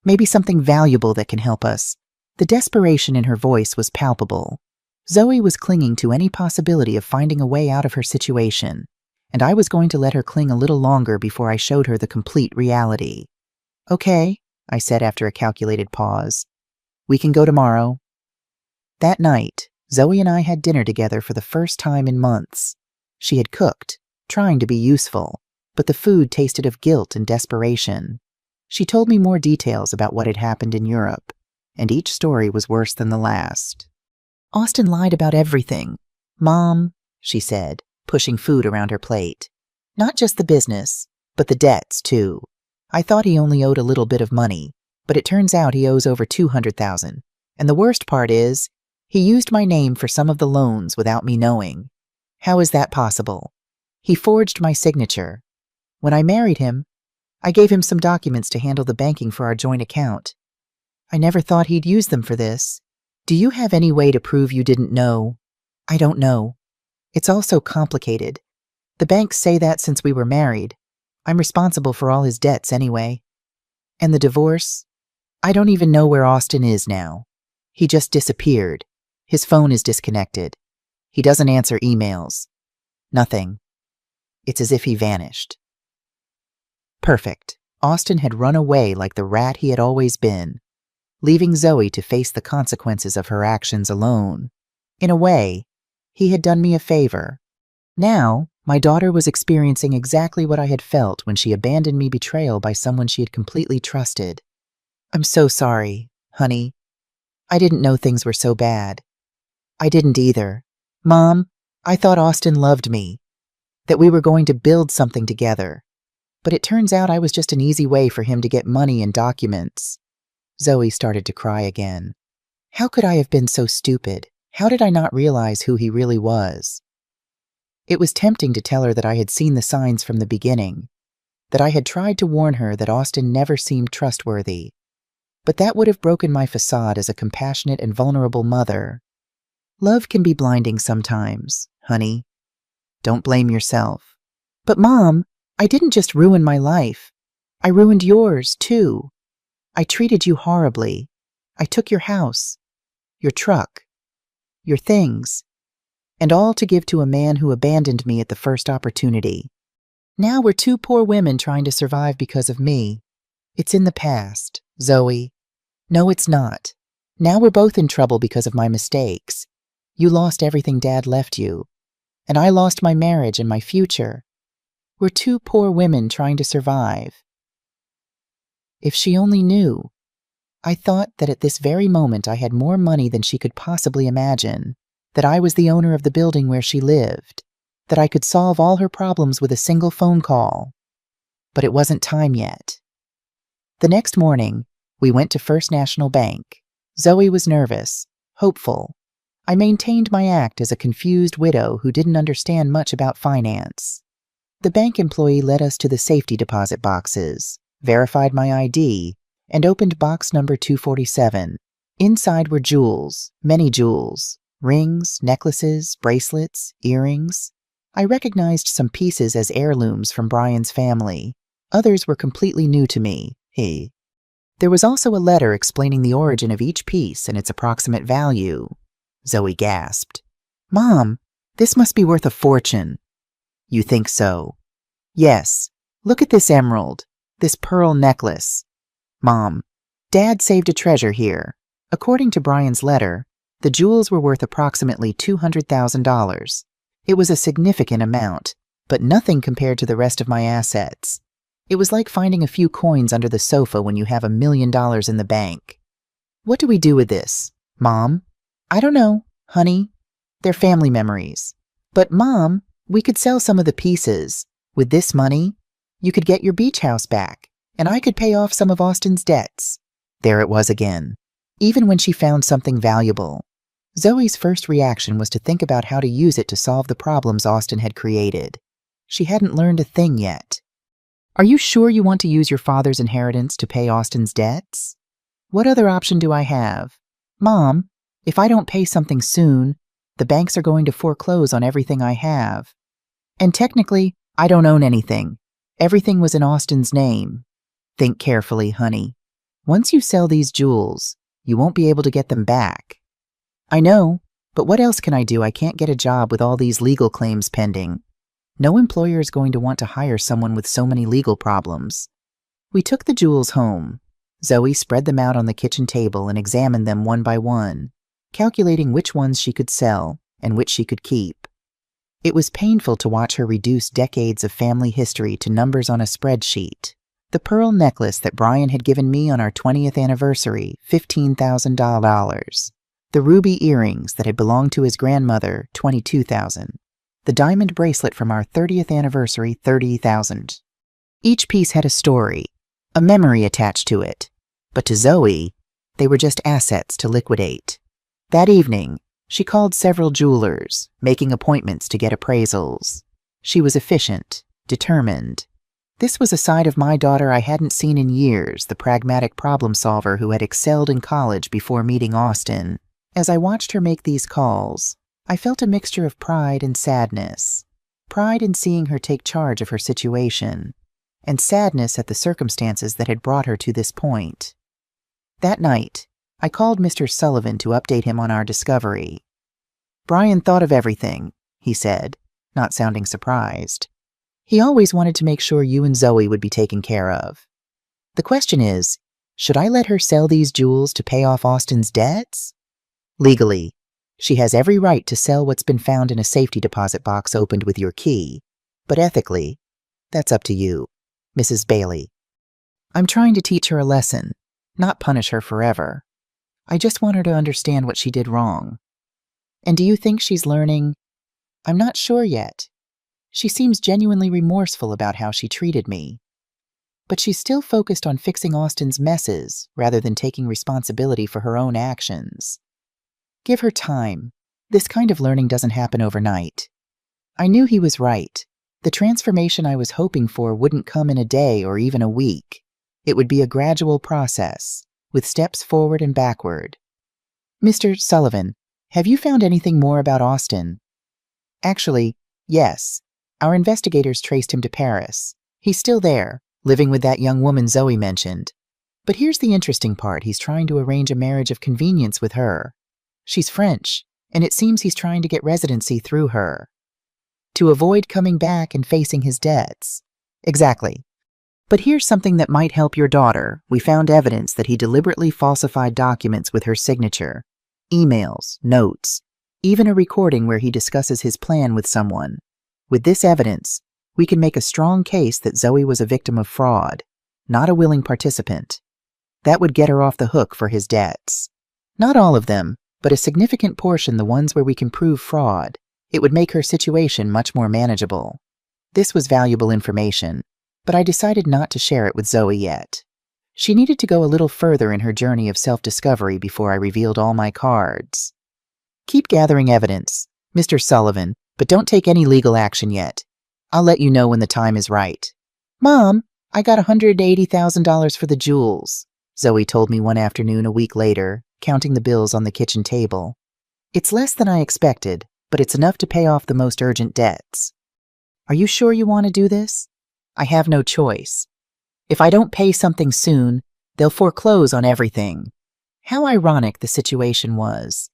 maybe something valuable that can help us. The desperation in her voice was palpable. Zoe was clinging to any possibility of finding a way out of her situation, and I was going to let her cling a little longer before I showed her the complete reality. "Okay," I said after a calculated pause. "We can go tomorrow." That night, Zoe and I had dinner together for the first time in months. She had cooked, trying to be useful, but the food tasted of guilt and desperation. She told me more details about what had happened in Europe, and each story was worse than the last. "Austin lied about everything. Mom," she said, pushing food around her plate. "Not just the business, but the debts, too. I thought he only owed a little bit of money, but it turns out he owes over $200,000. And the worst part is, he used my name for some of the loans without me knowing. How is that possible? He forged my signature. When I married him, I gave him some documents to handle the banking for our joint account. I never thought he'd use them for this. Do you have any way to prove you didn't know?" "I don't know. It's all so complicated. The banks say that since we were married. I'm responsible for all his debts anyway. And the divorce? I don't even know where Austin is now. He just disappeared. His phone is disconnected. He doesn't answer emails. Nothing. It's as if he vanished." Perfect. Austin had run away like the rat he had always been, leaving Zoe to face the consequences of her actions alone. In a way, he had done me a favor. Now, my daughter was experiencing exactly what I had felt when she abandoned me betrayal by someone she had completely trusted. "I'm so sorry, honey. I didn't know things were so bad." "I didn't either. Mom, I thought Austin loved me, that we were going to build something together. But it turns out I was just an easy way for him to get money and documents." Zoe started to cry again. How could I have been so stupid? How did I not realize who he really was? It was tempting to tell her that I had seen the signs from the beginning, that I had tried to warn her that Austin never seemed trustworthy. But that would have broken my facade as a compassionate and vulnerable mother. Love can be blinding sometimes, honey. Don't blame yourself. "But Mom, I didn't just ruin my life. I ruined yours, too. I treated you horribly. I took your house, your truck, your things, and all to give to a man who abandoned me at the first opportunity. Now we're two poor women trying to survive because of me. It's in the past, Zoe. No, it's not. Now we're both in trouble because of my mistakes. You lost everything Dad left you, and I lost my marriage and my future. We're two poor women trying to survive." If she only knew. I thought that at this very moment I had more money than she could possibly imagine, that I was the owner of the building where she lived, that I could solve all her problems with a single phone call. But it wasn't time yet. The next morning, we went to First National Bank. Zoe was nervous, hopeful. I maintained my act as a confused widow who didn't understand much about finance. The bank employee led us to the safety deposit boxes, verified my ID, and opened box number 247. Inside were jewels, many jewels, rings, necklaces, bracelets, earrings. I recognized some pieces as heirlooms from Brian's family. Others were completely new to me. There was also a letter explaining the origin of each piece and its approximate value. Zoe gasped. "Mom, this must be worth a fortune." "You think so?" "Yes. Look at this emerald, this pearl necklace. Mom, Dad saved a treasure here. According to Brian's letter, the jewels were worth approximately $200,000. It was a significant amount, but nothing compared to the rest of my assets. It was like finding a few coins under the sofa when you have $1 million in the bank." "What do we do with this, Mom?" "I don't know, honey. They're family memories. But Mom, we could sell some of the pieces. With this money, you could get your beach house back, and I could pay off some of Austin's debts." There it was again. Even when she found something valuable, Zoe's first reaction was to think about how to use it to solve the problems Austin had created. She hadn't learned a thing yet. "Are you sure you want to use your father's inheritance to pay Austin's debts? What other option do I have? Mom, if I don't pay something soon, the banks are going to foreclose on everything I have. And technically, I don't own anything. Everything was in Austin's name. Think carefully, honey. Once you sell these jewels, You won't be able to get them back. I know, but what else can I do? I can't get a job with all these legal claims pending. No employer is going to want to hire someone with so many legal problems. We took the jewels home. Zoe spread them out on the kitchen table and examined them one by one, calculating which ones she could sell and which she could keep. It was painful to watch her reduce decades of family history to numbers on a spreadsheet. The pearl necklace that Brian had given me on our 20th anniversary, $15,000. The ruby earrings that had belonged to his grandmother, $22,000. The diamond bracelet from our 30th anniversary, $30,000. Each piece had a story, a memory attached to it. But to Zoe, they were just assets to liquidate. That evening, she called several jewelers, making appointments to get appraisals. She was efficient, determined. This was a side of my daughter I hadn't seen in years, the pragmatic problem solver who had excelled in college before meeting Austin. As I watched her make these calls, I felt a mixture of pride and sadness. Pride in seeing her take charge of her situation, and sadness at the circumstances that had brought her to this point. That night, I called Mr. Sullivan to update him on our discovery. Brian thought of everything, he said, not sounding surprised. He always wanted to make sure you and Zoe would be taken care of. The question is, should I let her sell these jewels to pay off Austin's debts? Legally, she has every right to sell what's been found in a safety deposit box opened with your key. But ethically, that's up to you, Mrs. Bailey. I'm trying to teach her a lesson, not punish her forever. I just want her to understand what she did wrong. And do you think she's learning? I'm not sure yet. She seems genuinely remorseful about how she treated me. But she's still focused on fixing Austin's messes rather than taking responsibility for her own actions. Give her time. This kind of learning doesn't happen overnight. I knew he was right. The transformation I was hoping for wouldn't come in a day or even a week. It would be a gradual process, with steps forward and backward. Mr. Sullivan, have you found anything more about Austin? Actually, yes. Our investigators traced him to Paris. He's still there, living with that young woman Zoe mentioned. But here's the interesting part. He's trying to arrange a marriage of convenience with her. She's French, and it seems he's trying to get residency through her. To avoid coming back and facing his debts. Exactly. But here's something that might help your daughter. We found evidence that he deliberately falsified documents with her signature. Emails, notes, even a recording where he discusses his plan with someone. With this evidence, we can make a strong case that Zoe was a victim of fraud, not a willing participant. That would get her off the hook for his debts. Not all of them, but a significant portion, the ones where we can prove fraud. It would make her situation much more manageable. This was valuable information, but I decided not to share it with Zoe yet. She needed to go a little further in her journey of self-discovery before I revealed all my cards. Keep gathering evidence, Mr. Sullivan, but don't take any legal action yet. I'll let you know when the time is right. Mom, I got $180,000 for the jewels, Zoe told me one afternoon a week later, counting the bills on the kitchen table. It's less than I expected, but it's enough to pay off the most urgent debts. Are you sure you want to do this? I have no choice. If I don't pay something soon, they'll foreclose on everything. How ironic the situation was.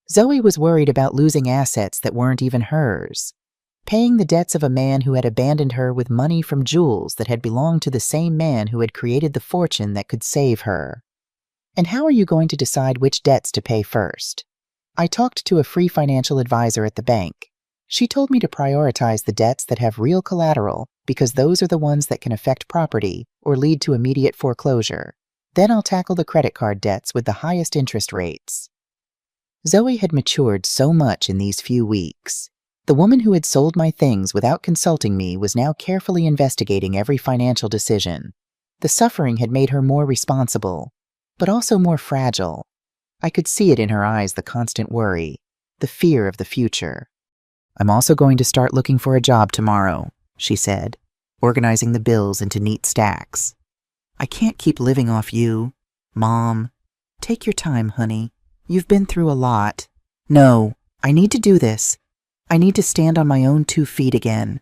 Zoe was worried about losing assets that weren't even hers, paying the debts of a man who had abandoned her with money from jewels that had belonged to the same man who had created the fortune that could save her. And how are you going to decide which debts to pay first? I talked to a free financial advisor at the bank. She told me to prioritize the debts that have real collateral because those are the ones that can affect property or lead to immediate foreclosure. Then I'll tackle the credit card debts with the highest interest rates. Zoe had matured so much in these few weeks. The woman who had sold my things without consulting me was now carefully investigating every financial decision. The suffering had made her more responsible, but also more fragile. I could see it in her eyes, the constant worry, the fear of the future. I'm also going to start looking for a job tomorrow, she said, organizing the bills into neat stacks. I can't keep living off you. Mom, take your time, honey. You've been through a lot. No, I need to do this. I need to stand on my own 2 feet again.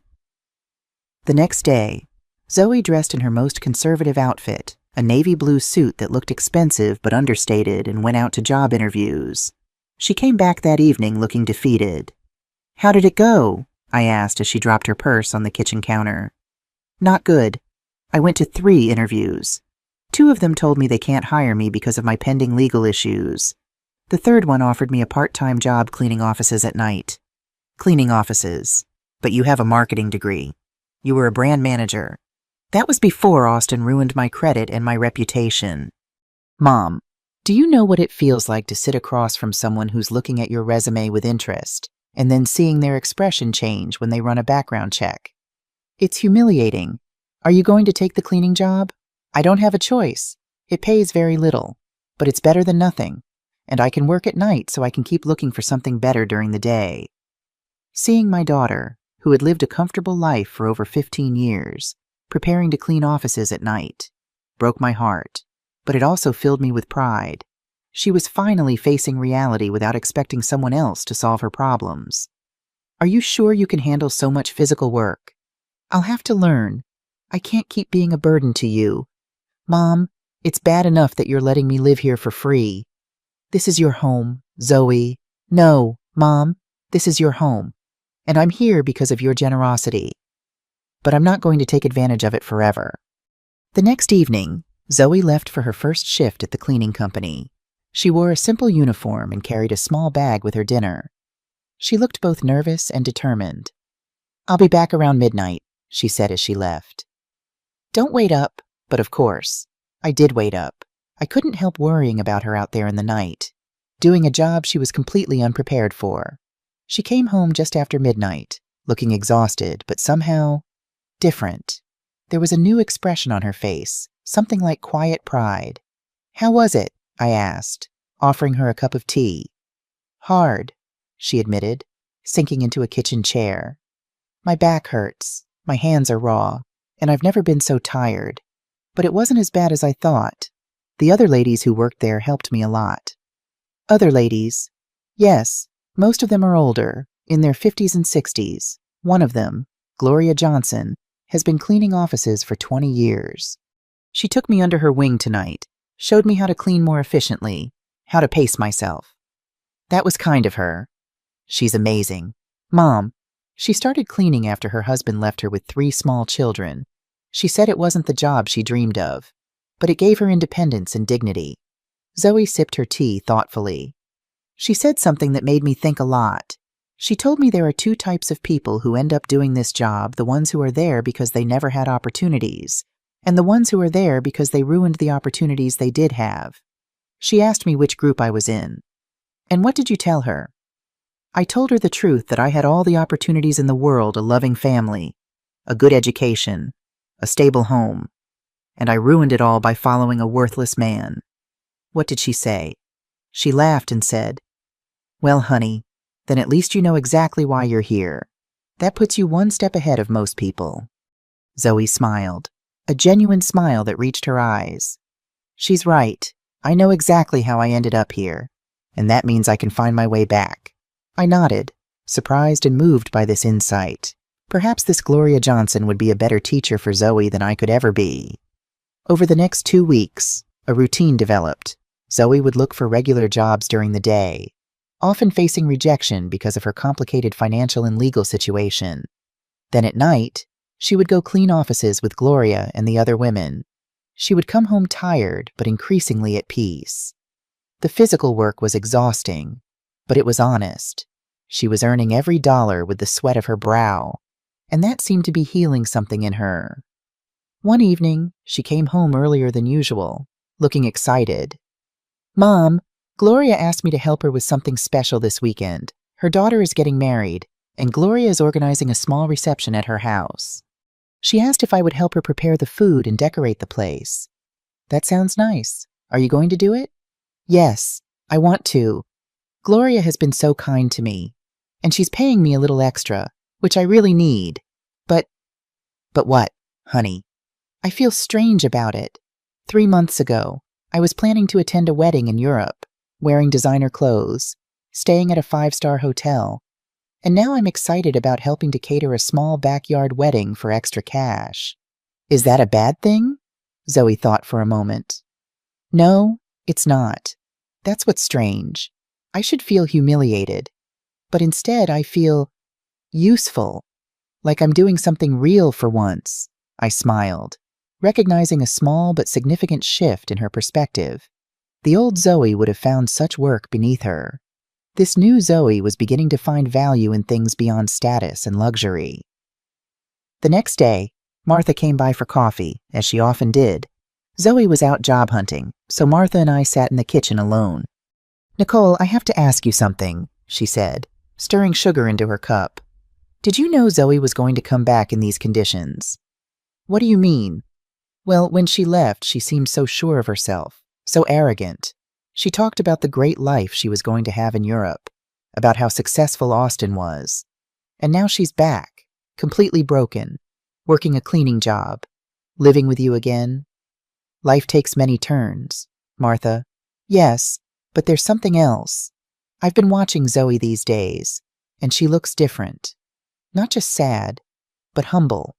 The next day, Zoe dressed in her most conservative outfit, a navy blue suit that looked expensive but understated, and went out to job interviews. She came back that evening looking defeated. "How did it go?" I asked as she dropped her purse on the kitchen counter. "Not good. I went to 3 interviews. 2 of them told me they can't hire me because of my pending legal issues. The 3rd one offered me a part-time job cleaning offices at night." "Cleaning offices. But you have a marketing degree. You were a brand manager." That was before Austin ruined my credit and my reputation. "Mom, do you know what it feels like to sit across from someone who's looking at your resume with interest and then seeing their expression change when they run a background check? It's humiliating. Are you going to take the cleaning job?" "I don't have a choice. It pays very little, but it's better than nothing. And I can work at night so I can keep looking for something better during the day." Seeing my daughter, who had lived a comfortable life for over 15 years, preparing to clean offices at night, broke my heart, but it also filled me with pride. She was finally facing reality without expecting someone else to solve her problems. "Are you sure you can handle so much physical work?" "I'll have to learn. I can't keep being a burden to you." "Mom, it's bad enough that you're letting me live here for free." "This is your home, Zoe." "No, Mom, this is your home, and I'm here because of your generosity. But I'm not going to take advantage of it forever." The next evening, Zoe left for her first shift at the cleaning company. She wore a simple uniform and carried a small bag with her dinner. She looked both nervous and determined. "I'll be back around midnight," she said as she left. Don't wait up, but of course, I did wait up. I couldn't help worrying about her out there in the night, doing a job she was completely unprepared for. She came home just after midnight, looking exhausted, but somehow different. There was a new expression on her face, something like quiet pride. "How was it?" I asked, offering her a cup of tea. "Hard," she admitted, sinking into a kitchen chair. "My back hurts, my hands are raw, and I've never been so tired. But it wasn't as bad as I thought. The other ladies who worked there helped me a lot." "Other ladies?" "Yes, most of them are older, in their 50s and 60s. One of them, Gloria Johnson, has been cleaning offices for 20 years. She took me under her wing tonight, showed me how to clean more efficiently, how to pace myself. That was kind of her. She's amazing. Mom, she started cleaning after her husband left her with 3 small children. She said it wasn't the job she dreamed of, but it gave her independence and dignity." Zoe sipped her tea thoughtfully. "She said something that made me think a lot. She told me there are 2 types of people who end up doing this job, the ones who are there because they never had opportunities, and the ones who are there because they ruined the opportunities they did have." She asked me which group I was in. "And what did you tell her?" I told her the truth, that I had all the opportunities in the world, a loving family, a good education, a stable home, and I ruined it all by following a worthless man. What did she say? She laughed and said, "Well, honey, then at least you know exactly why you're here. That puts you 1 step ahead of most people." Zoe smiled, a genuine smile that reached her eyes. "She's right. I know exactly how I ended up here, and that means I can find my way back." I nodded, surprised and moved by this insight. Perhaps this Gloria Johnson would be a better teacher for Zoe than I could ever be. Over the next 2 weeks, a routine developed. Zoe would look for regular jobs during the day, often facing rejection because of her complicated financial and legal situation. Then at night, she would go clean offices with Gloria and the other women. She would come home tired, but increasingly at peace. The physical work was exhausting, but it was honest. She was earning every dollar with the sweat of her brow, and that seemed to be healing something in her. One evening, she came home earlier than usual, looking excited. "Mom, Gloria asked me to help her with something special this weekend. Her daughter is getting married, and Gloria is organizing a small reception at her house. She asked if I would help her prepare the food and decorate the place." "That sounds nice. Are you going to do it?" "Yes, I want to. Gloria has been so kind to me, and she's paying me a little extra, which I really need. But what, honey?" "I feel strange about it. 3 months ago, I was planning to attend a wedding in Europe, wearing designer clothes, staying at a 5-star hotel, and now I'm excited about helping to cater a small backyard wedding for extra cash. Is that a bad thing?" Zoe thought for a moment. No, it's not. That's what's strange. I should feel humiliated, but instead I feel useful, like I'm doing something real for once. I smiled, recognizing a small but significant shift in her perspective. The old Zoe would have found such work beneath her. This new Zoe was beginning to find value in things beyond status and luxury. The next day, Martha came by for coffee, as she often did. Zoe was out job hunting, so Martha and I sat in the kitchen alone. "Nicole, I have to ask you something," she said, stirring sugar into her cup. "Did you know Zoe was going to come back in these conditions?" "What do you mean?" "Well, when she left, she seemed so sure of herself, so arrogant. She talked about the great life she was going to have in Europe, about how successful Austin was. And now she's back, completely broken, working a cleaning job, living with you again. Life takes many turns, Martha." "Yes, but there's something else. I've been watching Zoe these days, and she looks different. Not just sad, but humble,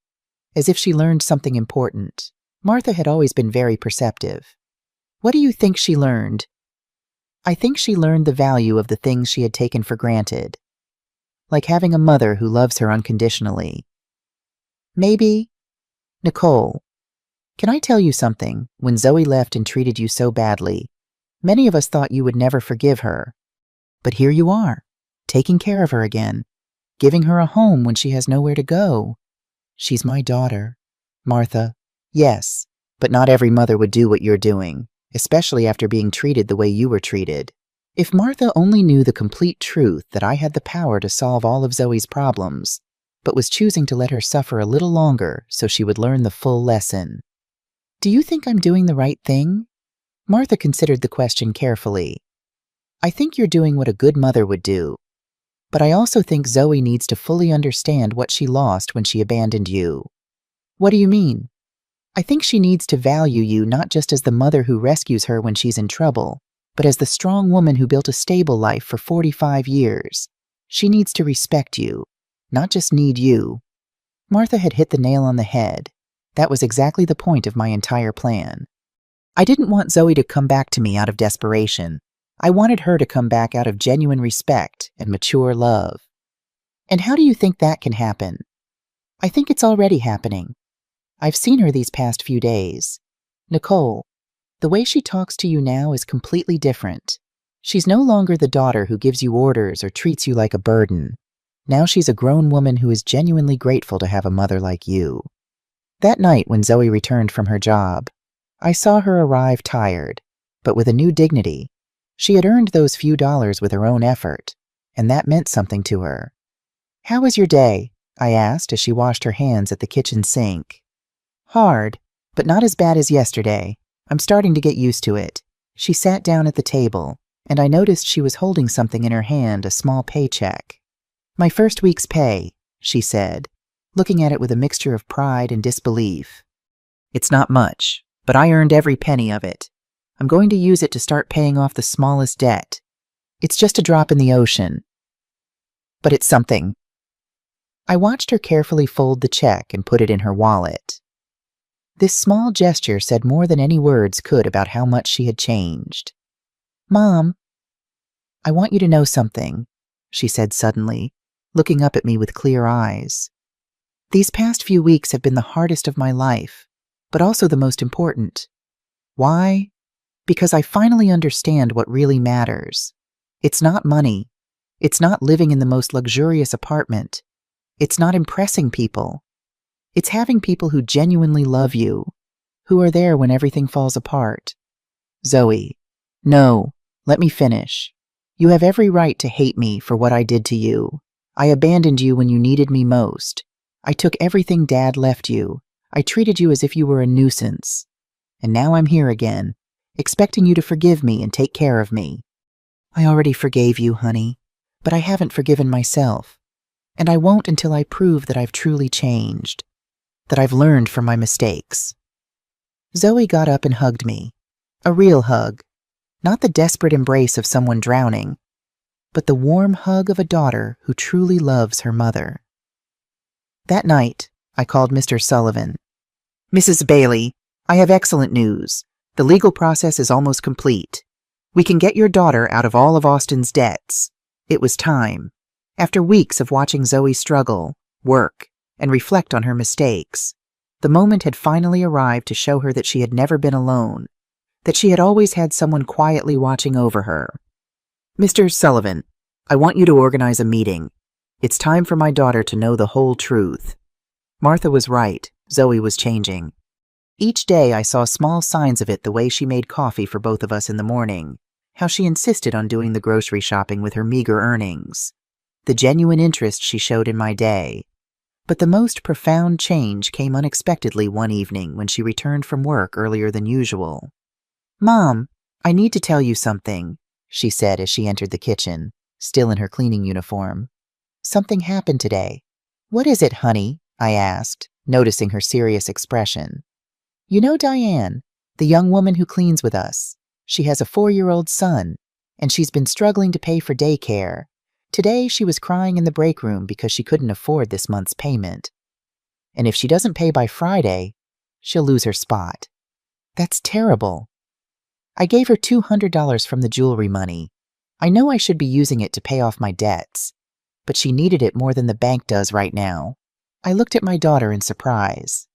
as if she learned something important." Martha had always been very perceptive. "What do you think she learned?" "I think she learned the value of the things she had taken for granted, like having a mother who loves her unconditionally." "Maybe." "Nicole, can I tell you something? When Zoe left and treated you so badly, many of us thought you would never forgive her. But here you are, taking care of her again, giving her a home when she has nowhere to go. She's my daughter." "Martha, yes, but not every mother would do what you're doing, especially after being treated the way you were treated. If Martha only knew the complete truth that I had the power to solve all of Zoe's problems, but was choosing to let her suffer a little longer so she would learn the full lesson." "Do you think I'm doing the right thing?" Martha considered the question carefully. "I think you're doing what a good mother would do. But I also think Zoe needs to fully understand what she lost when she abandoned you." "What do you mean?" "I think she needs to value you not just as the mother who rescues her when she's in trouble, but as the strong woman who built a stable life for 45 years. She needs to respect you, not just need you." Martha had hit the nail on the head. That was exactly the point of my entire plan. I didn't want Zoe to come back to me out of desperation. I wanted her to come back out of genuine respect and mature love. "And how do you think that can happen?" "I think it's already happening. I've seen her these past few days. Nicole, the way she talks to you now is completely different. She's no longer the daughter who gives you orders or treats you like a burden. Now she's a grown woman who is genuinely grateful to have a mother like you." That night when Zoe returned from her job, I saw her arrive tired, but with a new dignity. She had earned those few dollars with her own effort, and that meant something to her. "How was your day?" I asked as she washed her hands at the kitchen sink. "Hard, but not as bad as yesterday. I'm starting to get used to it." She sat down at the table, and I noticed she was holding something in her hand, a small paycheck. "My first week's pay," she said, looking at it with a mixture of pride and disbelief. "It's not much, but I earned every penny of it. I'm going to use it to start paying off the smallest debt. It's just a drop in the ocean, but it's something." I watched her carefully fold the check and put it in her wallet. This small gesture said more than any words could about how much she had changed. "Mom, I want you to know something," she said suddenly, looking up at me with clear eyes. "These past few weeks have been the hardest of my life, but also the most important. Why? Because I finally understand what really matters. It's not money. It's not living in the most luxurious apartment. It's not impressing people. It's having people who genuinely love you, who are there when everything falls apart." "Zoe, no, let me finish. You have every right to hate me for what I did to you. I abandoned you when you needed me most. I took everything Dad left you. I treated you as if you were a nuisance. And now I'm here again, expecting you to forgive me and take care of me. I already forgave you, honey, but I haven't forgiven myself. And I won't until I prove that I've truly changed, that I've learned from my mistakes." Zoe got up and hugged me. A real hug, not the desperate embrace of someone drowning, but the warm hug of a daughter who truly loves her mother. That night, I called Mr. Sullivan. "Mrs. Bailey, I have excellent news. The legal process is almost complete. We can get your daughter out of all of Austin's debts. It was time. After weeks of watching Zoe struggle, work, and reflect on her mistakes, the moment had finally arrived to show her that she had never been alone, that she had always had someone quietly watching over her. Mr. Sullivan, I want you to organize a meeting. It's time for my daughter to know the whole truth. Martha was right. Zoe was changing. Each day I saw small signs of it, the way she made coffee for both of us in the morning, how she insisted on doing the grocery shopping with her meager earnings, the genuine interest she showed in my day. But the most profound change came unexpectedly one evening when she returned from work earlier than usual. "Mom, I need to tell you something," she said as she entered the kitchen, still in her cleaning uniform. "Something happened today." "What is it, honey?" I asked, noticing her serious expression. "You know Diane, the young woman who cleans with us. She has a 4-year-old son, and she's been struggling to pay for daycare. Today she was crying in the break room because she couldn't afford this month's payment. And if she doesn't pay by Friday, she'll lose her spot." "That's terrible." "I gave her $200 from the jewelry money. I know I should be using it to pay off my debts, but she needed it more than the bank does right now." I looked at my daughter in surprise.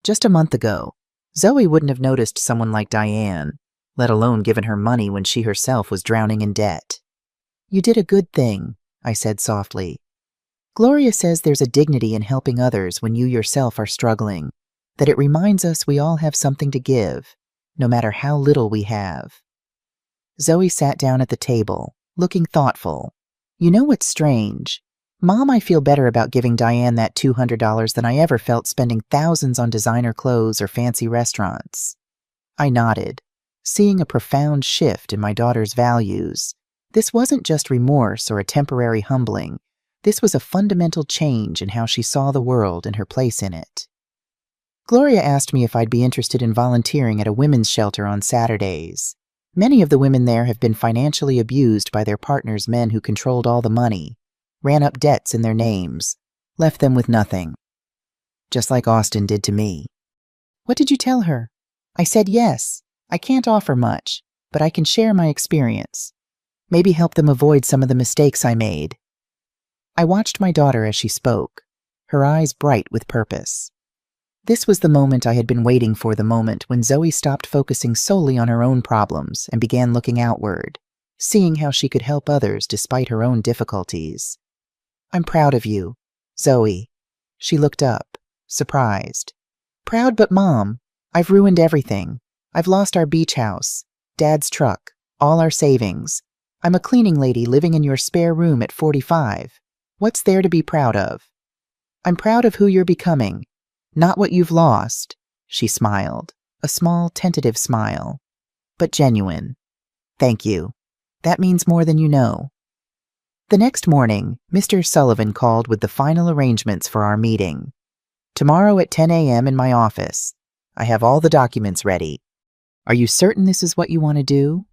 Just a month ago, Zoe wouldn't have noticed someone like Diane, let alone given her money when she herself was drowning in debt. "You did a good thing," I said softly. "Gloria says there's a dignity in helping others when you yourself are struggling, that it reminds us we all have something to give, no matter how little we have." Zoe sat down at the table, looking thoughtful. "You know what's strange? Mom, I feel better about giving Diane that $200 than I ever felt spending thousands on designer clothes or fancy restaurants." I nodded, seeing a profound shift in my daughter's values. This wasn't just remorse or a temporary humbling. This was a fundamental change in how she saw the world and her place in it. "Gloria asked me if I'd be interested in volunteering at a women's shelter on Saturdays. Many of the women there have been financially abused by their partners' men who controlled all the money, ran up debts in their names, left them with nothing. Just like Austin did to me." "What did you tell her?" I said yes. I can't offer much, but I can share my experience. Maybe help them avoid some of the mistakes I made. I watched my daughter as she spoke, her eyes bright with purpose. This was the moment I had been waiting for, the moment when Zoe stopped focusing solely on her own problems and began looking outward, seeing how she could help others despite her own difficulties. "I'm proud of you, Zoe." She looked up, surprised. "Proud, but Mom, I've ruined everything. I've lost our beach house, Dad's truck, all our savings. I'm a cleaning lady living in your spare room at 45. What's there to be proud of?" "I'm proud of who you're becoming, not what you've lost." She smiled, a small, tentative smile, but genuine. "Thank you. That means more than you know." The next morning, Mr. Sullivan called with the final arrangements for our meeting. "Tomorrow at 10 a.m. in my office. I have all the documents ready. Are you certain this is what you want to do?"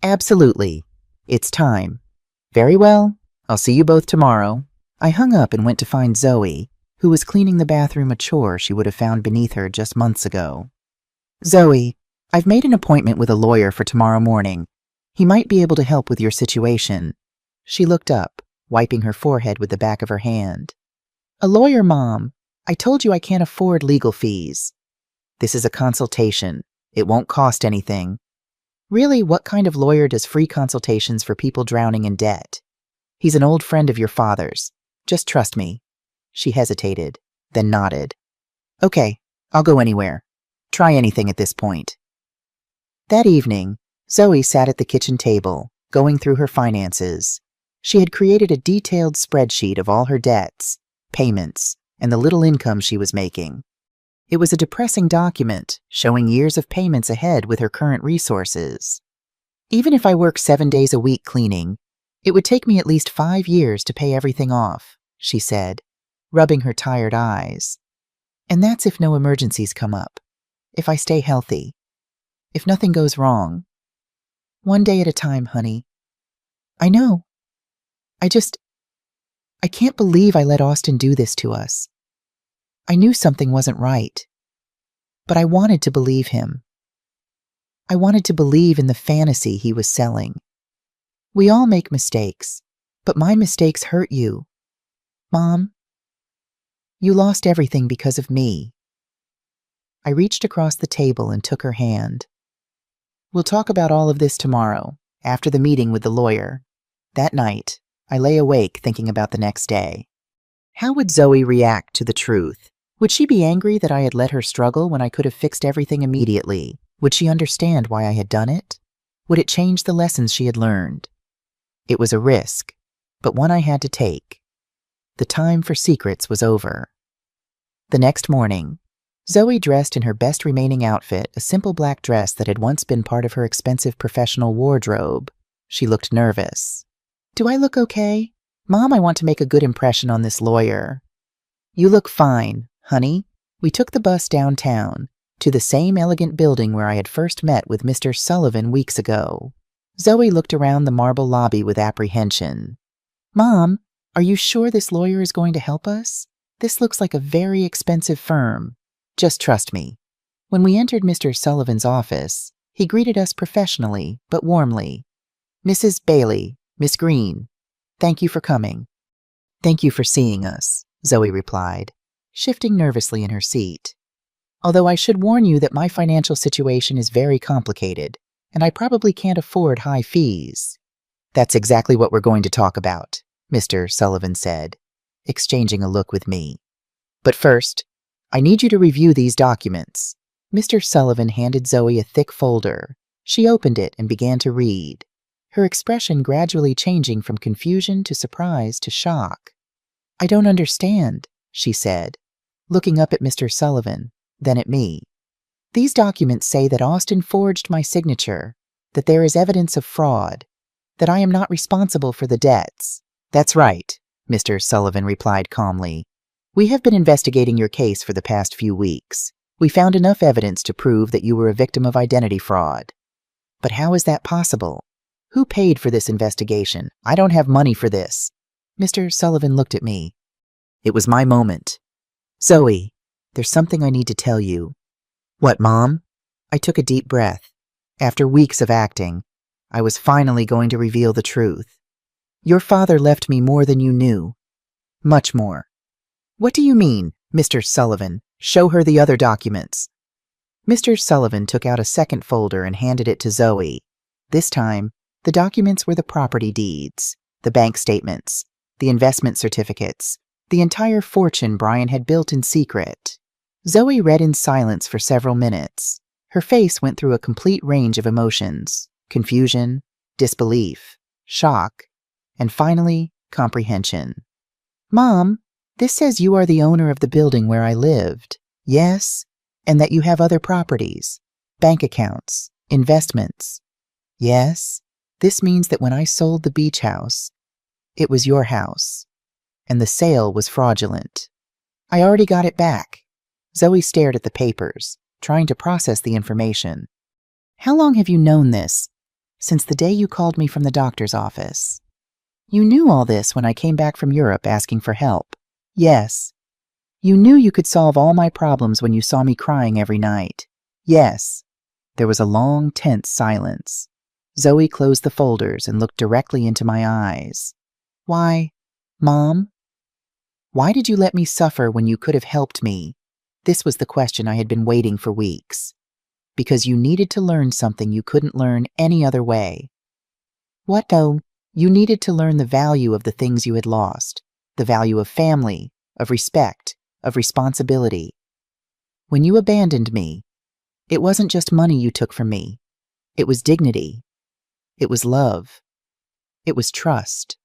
"Absolutely. It's time." "Very well. I'll see you both tomorrow." I hung up and went to find Zoe, who was cleaning the bathroom, a chore she would have found beneath her just months ago. "Zoe, I've made an appointment with a lawyer for tomorrow morning. He might be able to help with your situation." She looked up, wiping her forehead with the back of her hand. "A lawyer, Mom? I told you I can't afford legal fees." "This is a consultation. It won't cost anything." "Really, what kind of lawyer does free consultations for people drowning in debt?" "He's an old friend of your father's. Just trust me." She hesitated, then nodded. "Okay, I'll go anywhere. Try anything at this point." That evening, Zoe sat at the kitchen table, going through her finances. She had created a detailed spreadsheet of all her debts, payments, and the little income she was making. It was a depressing document, showing years of payments ahead with her current resources. "Even if I work 7 days a week cleaning, it would take me at least 5 years to pay everything off," she said, rubbing her tired eyes. "And that's if no emergencies come up, if I stay healthy, if nothing goes wrong. One day at a time, honey." "I know. I can't believe I let Austin do this to us. I knew something wasn't right." But I wanted to believe him. I wanted to believe in the fantasy he was selling. We all make mistakes, but my mistakes hurt you. Mom, you lost everything because of me. I reached across the table and took her hand. We'll talk about all of this tomorrow, after the meeting with the lawyer. That night, I lay awake thinking about the next day. How would Zoe react to the truth? Would she be angry that I had let her struggle when I could have fixed everything immediately? Would she understand why I had done it? Would it change the lessons she had learned? It was a risk, but one I had to take. The time for secrets was over. The next morning, Zoe dressed in her best remaining outfit, a simple black dress that had once been part of her expensive professional wardrobe. She looked nervous. Do I look okay? Mom, I want to make a good impression on this lawyer. You look fine, honey. We took the bus downtown, to the same elegant building where I had first met with Mr. Sullivan weeks ago. Zoe looked around the marble lobby with apprehension. Mom, are you sure this lawyer is going to help us? This looks like a very expensive firm. Just trust me. When we entered Mr. Sullivan's office, he greeted us professionally but warmly. Mrs. Bailey, Miss Green, thank you for coming. Thank you for seeing us, Zoe replied, shifting nervously in her seat. Although I should warn you that my financial situation is very complicated, and I probably can't afford high fees. That's exactly what we're going to talk about, Mr. Sullivan said, exchanging a look with me. But first, I need you to review these documents. Mr. Sullivan handed Zoe a thick folder. She opened it and began to read, her expression gradually changing from confusion to surprise to shock. I don't understand, she said, looking up at Mr. Sullivan, then at me. These documents say that Austin forged my signature, that there is evidence of fraud, that I am not responsible for the debts. That's right, Mr. Sullivan replied calmly. We have been investigating your case for the past few weeks. We found enough evidence to prove that you were a victim of identity fraud. But how is that possible? Who paid for this investigation? I don't have money for this. Mr. Sullivan looked at me. It was my moment. Zoe, there's something I need to tell you. What, Mom? I took a deep breath. After weeks of acting, I was finally going to reveal the truth. Your father left me more than you knew. Much more. What do you mean, Mr. Sullivan? Show her the other documents. Mr. Sullivan took out a second folder and handed it to Zoe. This time, the documents were the property deeds, the bank statements, the investment certificates, the entire fortune Brian had built in secret. Zoe read in silence for several minutes. Her face went through a complete range of emotions: confusion, disbelief, shock, and finally, comprehension. Mom, this says you are the owner of the building where I lived. Yes, and that you have other properties, bank accounts, investments. Yes, this means that when I sold the beach house, it was your house, and the sale was fraudulent. I already got it back. Zoe stared at the papers, trying to process the information. How long have you known this? Since the day you called me from the doctor's office. You knew all this when I came back from Europe asking for help. Yes. You knew you could solve all my problems when you saw me crying every night. Yes. There was a long, tense silence. Zoe closed the folders and looked directly into my eyes. Why, Mom? Why did you let me suffer when you could have helped me? This was the question I had been waiting for weeks. Because you needed to learn something you couldn't learn any other way. What though? You needed to learn the value of the things you had lost, the value of family, of respect, of responsibility. When you abandoned me, it wasn't just money you took from me. It was dignity. It was love. It was trust.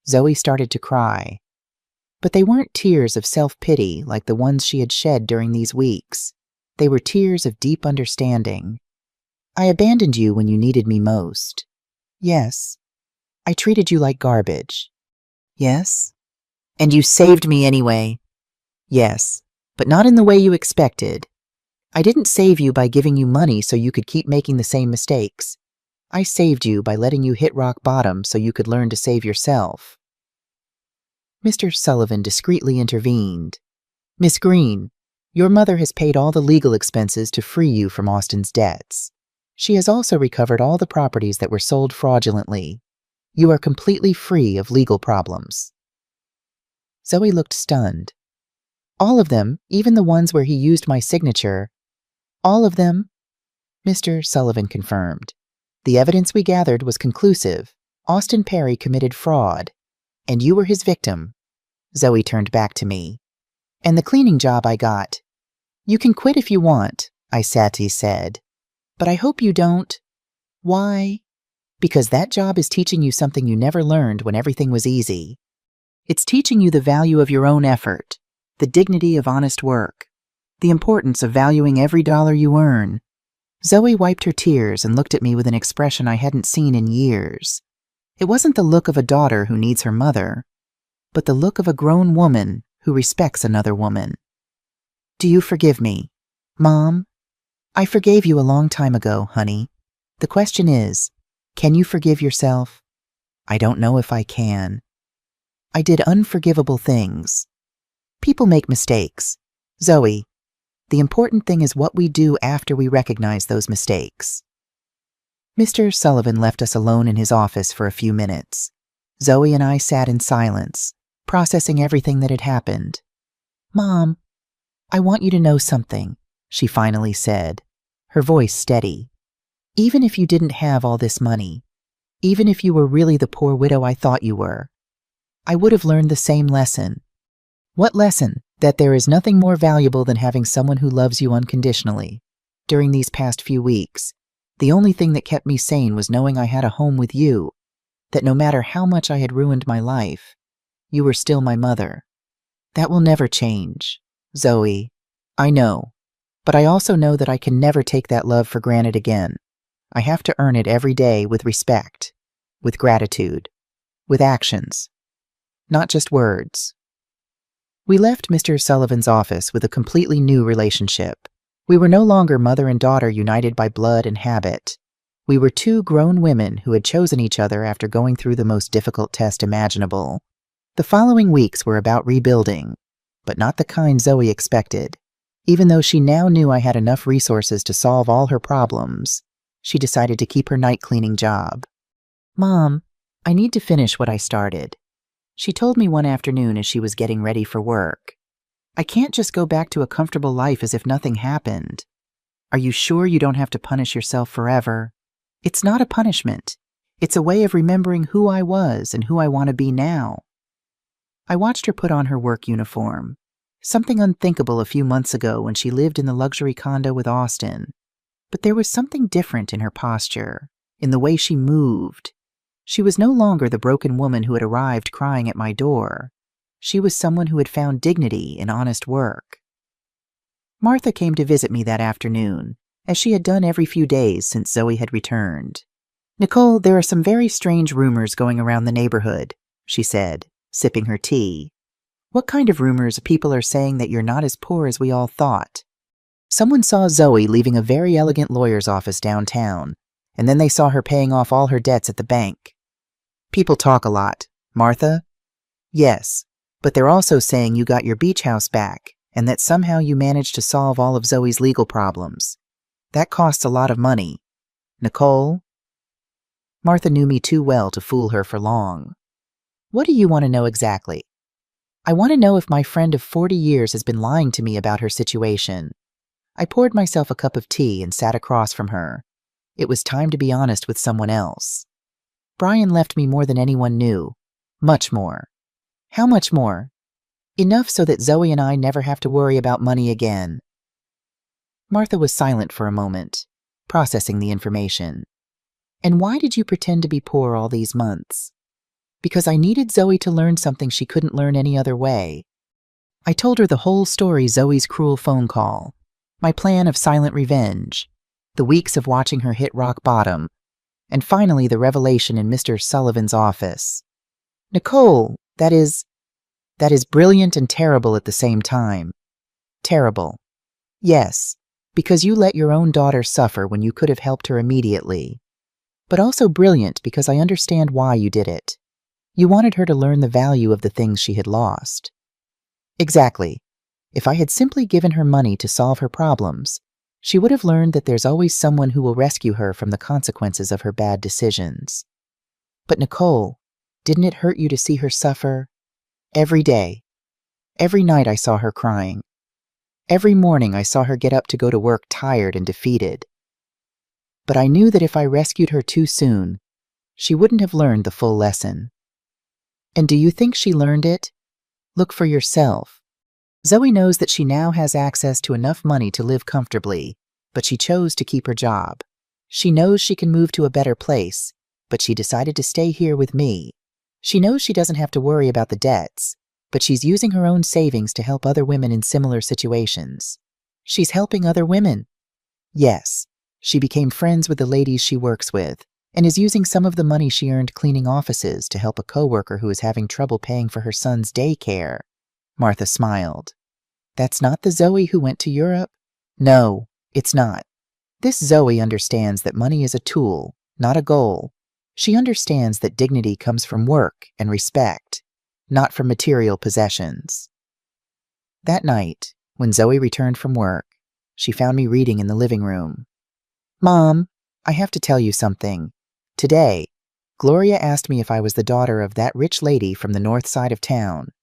Zoe started to cry. But they weren't tears of self-pity like the ones she had shed during these weeks. They were tears of deep understanding. I abandoned you when you needed me most. Yes. I treated you like garbage. Yes. And you saved me anyway. Yes, but not in the way you expected. I didn't save you by giving you money so you could keep making the same mistakes. I saved you by letting you hit rock bottom so you could learn to save yourself. Mr. Sullivan discreetly intervened. Miss Green, Your mother has paid all the legal expenses to free you from Austin's debts. She has also recovered all the properties that were sold fraudulently. You are completely free of legal problems." Zoe looked stunned. "All of them, even the ones where he used my signature, all of them?" Mr. Sullivan confirmed. "The evidence we gathered was conclusive. Austin Perry committed fraud, and you were his victim." Zoe turned back to me. "And the cleaning job I got. You can quit if you want," I sadly said. "But I hope you don't." "Why?" "Because that job is teaching you something you never learned when everything was easy. It's teaching you the value of your own effort, the dignity of honest work, the importance of valuing every dollar you earn." Zoe wiped her tears and looked at me with an expression I hadn't seen in years. It wasn't the look of a daughter who needs her mother, but the look of a grown woman who respects another woman. "Do you forgive me, Mom?" "I forgave you a long time ago, honey. The question is, can you forgive yourself?" "I don't know if I can. I did unforgivable things. People make mistakes. Zoe, the important thing is what we do after we recognize those mistakes." Mr. Sullivan left us alone in his office for a few minutes. Zoe and I sat in silence, processing everything that had happened. "Mom, I want you to know something," she finally said, her voice steady. "Even if you didn't have all this money, even if you were really the poor widow I thought you were, I would have learned the same lesson." "What lesson?" "That there is nothing more valuable than having someone who loves you unconditionally. During these past few weeks, the only thing that kept me sane was knowing I had a home with you, that no matter how much I had ruined my life, you were still my mother. That will never change. Zoe, I know, but I also know that I can never take that love for granted again. I have to earn it every day with respect, with gratitude, with actions, not just words." We left Mr. Sullivan's office with a completely new relationship. We were no longer mother and daughter united by blood and habit. We were two grown women who had chosen each other after going through the most difficult test imaginable. The following weeks were about rebuilding, but not the kind Zoe expected. Even though she now knew I had enough resources to solve all her problems, she decided to keep her night cleaning job. "Mom, I need to finish what I started," she told me one afternoon as she was getting ready for work. "I can't just go back to a comfortable life as if nothing happened. Are you sure you don't have to punish yourself forever? It's not a punishment. It's a way of remembering who I was and who I want to be now." I watched her put on her work uniform, something unthinkable a few months ago when she lived in the luxury condo with Austin. But there was something different in her posture, in the way she moved. She was no longer the broken woman who had arrived crying at my door. She was someone who had found dignity in honest work. Martha came to visit me that afternoon, as she had done every few days since Zoe had returned. "Nicole, there are some very strange rumors going around the neighborhood," she said, sipping her tea. "What kind of rumors? People are saying that you're not as poor as we all thought. Someone saw Zoe leaving a very elegant lawyer's office downtown, and then they saw her paying off all her debts at the bank. People talk a lot. Martha?" "Yes, but they're also saying you got your beach house back, and that somehow you managed to solve all of Zoe's legal problems. That costs a lot of money. Nicole?" Martha knew me too well to fool her for long. "What do you want to know exactly?" "I want to know if my friend of 40 years has been lying to me about her situation." I poured myself a cup of tea and sat across from her. It was time to be honest with someone else. "Brian left me more than anyone knew. Much more." "How much more?" "Enough so that Zoe and I never have to worry about money again." Martha was silent for a moment, processing the information. "And why did you pretend to be poor all these months?" "Because I needed Zoe to learn something she couldn't learn any other way." I told her the whole story: Zoe's cruel phone call, my plan of silent revenge, the weeks of watching her hit rock bottom, and finally the revelation in Mr. Sullivan's office. "Nicole, that is brilliant and terrible at the same time." "Terrible." "Yes, because you let your own daughter suffer when you could have helped her immediately. But also brilliant because I understand why you did it. You wanted her to learn the value of the things she had lost." "Exactly. If I had simply given her money to solve her problems, she would have learned that there's always someone who will rescue her from the consequences of her bad decisions. But Nicole, didn't it hurt you to see her suffer? Every day. Every night I saw her crying. Every morning I saw her get up to go to work tired and defeated. But I knew that if I rescued her too soon, she wouldn't have learned the full lesson. And do you think she learned it? Look for yourself. Zoe knows that she now has access to enough money to live comfortably, but she chose to keep her job. She knows she can move to a better place, but she decided to stay here with me. She knows she doesn't have to worry about the debts, but she's using her own savings to help other women in similar situations. She's helping other women. Yes, she became friends with the ladies she works with, and is using some of the money she earned cleaning offices to help a coworker who is having trouble paying for her son's daycare. Martha smiled. That's not the Zoe who went to Europe? No, it's not. This Zoe understands that money is a tool, not a goal. She understands that dignity comes from work and respect, not from material possessions. That night, when Zoe returned from work, she found me reading in the living room. Mom, I have to tell you something. Today, Gloria asked me if I was the daughter of that rich lady from the north side of town.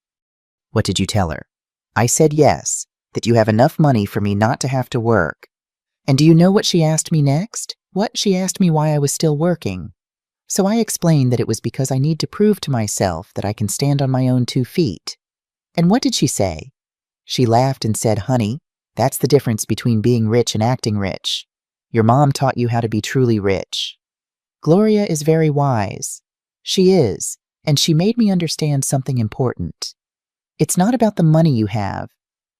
What did you tell her? I said yes, that you have enough money for me not to have to work. And do you know what she asked me next? She asked me why I was still working. So I explained that it was because I need to prove to myself that I can stand on my own 2 feet. And what did she say? She laughed and said, Honey, that's the difference between being rich and acting rich. Your mom taught you how to be truly rich. Gloria is very wise. She is, and she made me understand something important. It's not about the money you have,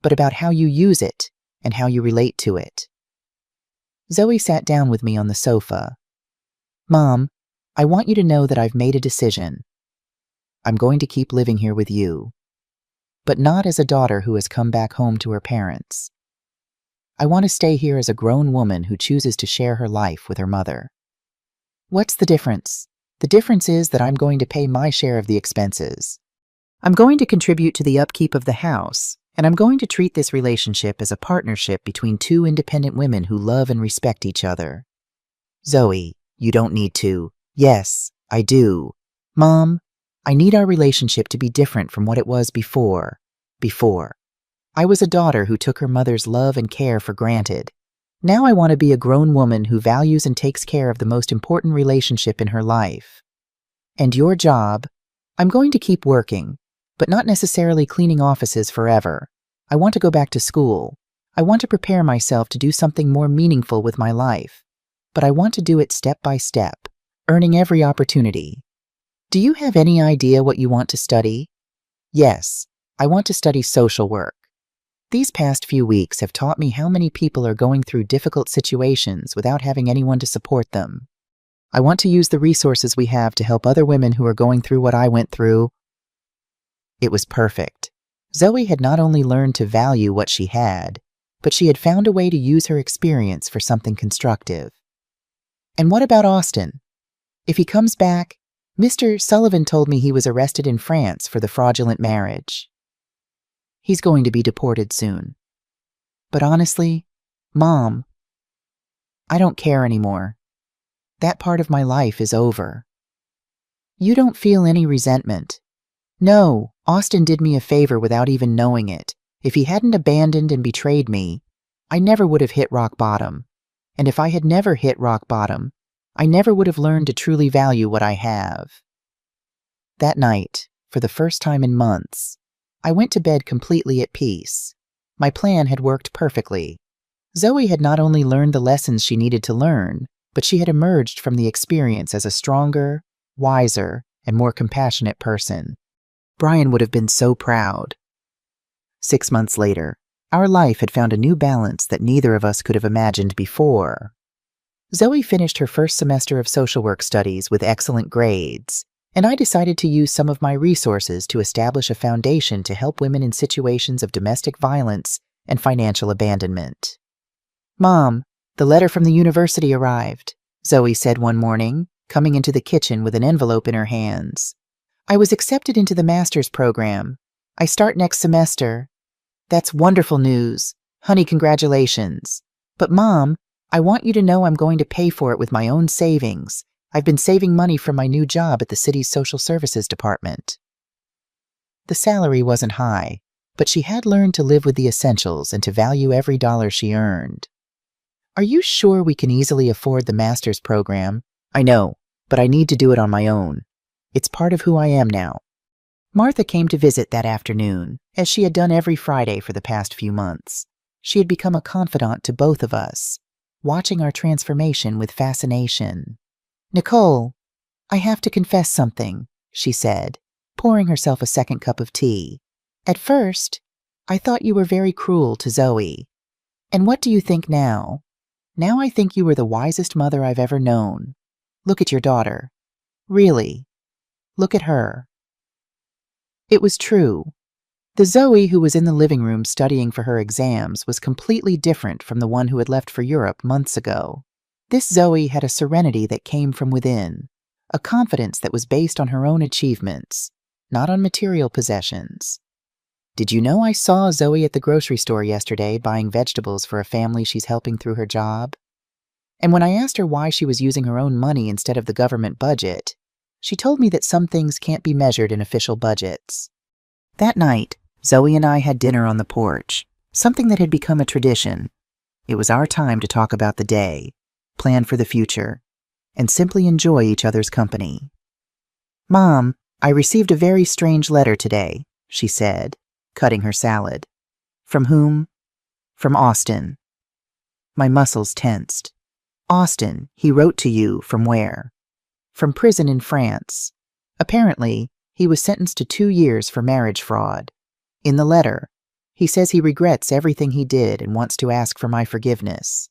but about how you use it and how you relate to it. Zoe sat down with me on the sofa. Mom, I want you to know that I've made a decision. I'm going to keep living here with you, but not as a daughter who has come back home to her parents. I want to stay here as a grown woman who chooses to share her life with her mother. What's the difference? The difference is that I'm going to pay my share of the expenses. I'm going to contribute to the upkeep of the house, and I'm going to treat this relationship as a partnership between 2 independent women who love and respect each other. Zoe, you don't need to. Yes, I do. Mom, I need our relationship to be different from what it was before. I was a daughter who took her mother's love and care for granted. Now I want to be a grown woman who values and takes care of the most important relationship in her life. And your job? I'm going to keep working, but not necessarily cleaning offices forever. I want to go back to school. I want to prepare myself to do something more meaningful with my life. But I want to do it step by step, earning every opportunity. Do you have any idea what you want to study? Yes, I want to study social work. These past few weeks have taught me how many people are going through difficult situations without having anyone to support them. I want to use the resources we have to help other women who are going through what I went through. It was perfect. Zoe had not only learned to value what she had, but she had found a way to use her experience for something constructive. And what about Austin? If he comes back, Mr. Sullivan told me he was arrested in France for the fraudulent marriage. He's going to be deported soon. But honestly, Mom, I don't care anymore. That part of my life is over. You don't feel any resentment. No, Austin did me a favor without even knowing it. If he hadn't abandoned and betrayed me, I never would have hit rock bottom. And if I had never hit rock bottom, I never would have learned to truly value what I have. That night, for the first time in months, I went to bed completely at peace. My plan had worked perfectly. Zoe had not only learned the lessons she needed to learn, but she had emerged from the experience as a stronger, wiser, and more compassionate person. Brian would have been so proud. 6 months later, our life had found a new balance that neither of us could have imagined before. Zoe finished her first semester of social work studies with excellent grades, and I decided to use some of my resources to establish a foundation to help women in situations of domestic violence and financial abandonment. Mom, the letter from the university arrived, Zoe said one morning, coming into the kitchen with an envelope in her hands. I was accepted into the master's program. I start next semester. That's wonderful news. Honey, congratulations. But Mom, I want you to know I'm going to pay for it with my own savings. I've been saving money from my new job at the city's social services department. The salary wasn't high, but she had learned to live with the essentials and to value every dollar she earned. Are you sure we can easily afford the master's program? I know, but I need to do it on my own. It's part of who I am now. Martha came to visit that afternoon, as she had done every Friday for the past few months. She had become a confidant to both of us, watching our transformation with fascination. Nicole, I have to confess something, she said, pouring herself a second cup of tea. At first, I thought you were very cruel to Zoe. And what do you think now? Now I think you were the wisest mother I've ever known. Look at your daughter. Really. Look at her. It was true. The Zoe who was in the living room studying for her exams was completely different from the one who had left for Europe months ago. This Zoe had a serenity that came from within, a confidence that was based on her own achievements, not on material possessions. Did you know I saw Zoe at the grocery store yesterday buying vegetables for a family she's helping through her job? And when I asked her why she was using her own money instead of the government budget, she told me that some things can't be measured in official budgets. That night, Zoe and I had dinner on the porch, something that had become a tradition. It was our time to talk about the day, plan for the future, and simply enjoy each other's company. Mom, I received a very strange letter today, she said, cutting her salad. From whom? From Austin. My muscles tensed. Austin, he wrote to you from where? From prison in France. Apparently, he was sentenced to 2 years for marriage fraud. In the letter, he says he regrets everything he did and wants to ask for my forgiveness.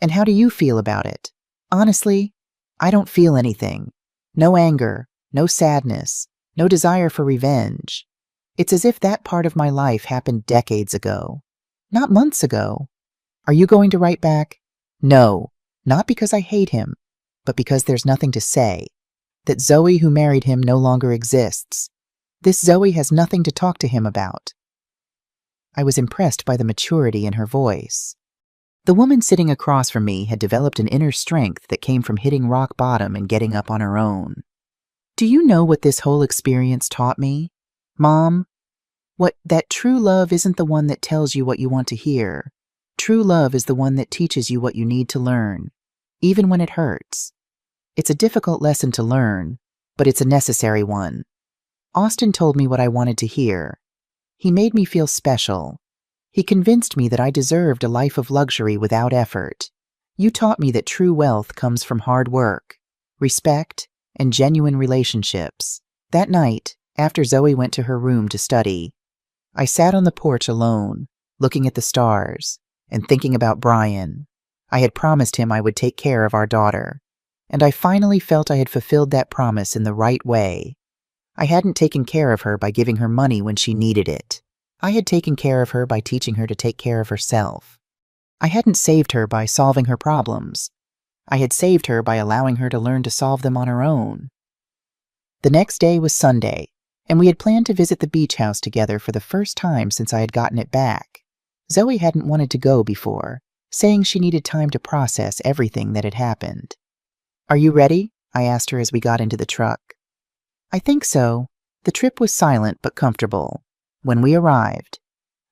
And how do you feel about it? Honestly, I don't feel anything. No anger, no sadness, no desire for revenge. It's as if that part of my life happened decades ago, not months ago. Are you going to write back? No, not because I hate him, but because there's nothing to say. That Zoe who married him no longer exists. This Zoe has nothing to talk to him about. I was impressed by the maturity in her voice. The woman sitting across from me had developed an inner strength that came from hitting rock bottom and getting up on her own. Do you know what this whole experience taught me, Mom? That true love isn't the one that tells you what you want to hear. True love is the one that teaches you what you need to learn, even when it hurts. It's a difficult lesson to learn, but it's a necessary one. Austin told me what I wanted to hear. He made me feel special. He convinced me that I deserved a life of luxury without effort. You taught me that true wealth comes from hard work, respect, and genuine relationships. That night, after Zoe went to her room to study, I sat on the porch alone, looking at the stars, and thinking about Brian. I had promised him I would take care of our daughter, and I finally felt I had fulfilled that promise in the right way. I hadn't taken care of her by giving her money when she needed it. I had taken care of her by teaching her to take care of herself. I hadn't saved her by solving her problems. I had saved her by allowing her to learn to solve them on her own. The next day was Sunday, and we had planned to visit the beach house together for the first time since I had gotten it back. Zoe hadn't wanted to go before, saying she needed time to process everything that had happened. Are you ready? I asked her as we got into the truck. I think so. The trip was silent but comfortable. When we arrived,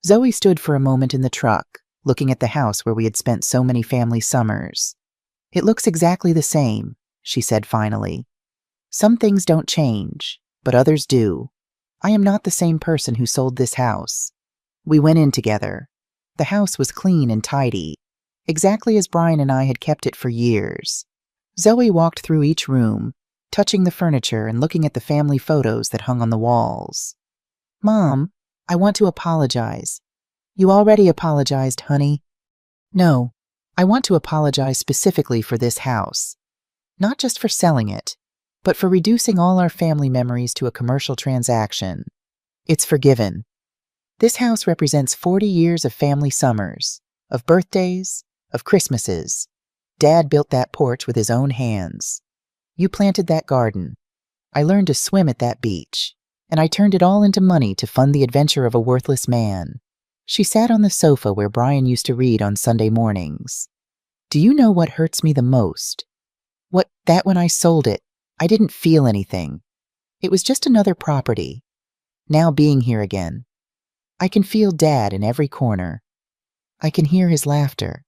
Zoe stood for a moment in the truck, looking at the house where we had spent so many family summers. It looks exactly the same, she said finally. Some things don't change, but others do. I am not the same person who sold this house. We went in together. The house was clean and tidy, exactly as Brian and I had kept it for years. Zoe walked through each room, touching the furniture and looking at the family photos that hung on the walls. Mom, I want to apologize. You already apologized, honey. No, I want to apologize specifically for this house. Not just for selling it, but for reducing all our family memories to a commercial transaction. It's forgiven. This house represents 40 years of family summers, of birthdays, of Christmases. Dad built that porch with his own hands. You planted that garden. I learned to swim at that beach, and I turned it all into money to fund the adventure of a worthless man. She sat on the sofa where Brian used to read on Sunday mornings. Do you know what hurts me the most? That when I sold it, I didn't feel anything. It was just another property. Now being here again, I can feel Dad in every corner. I can hear his laughter,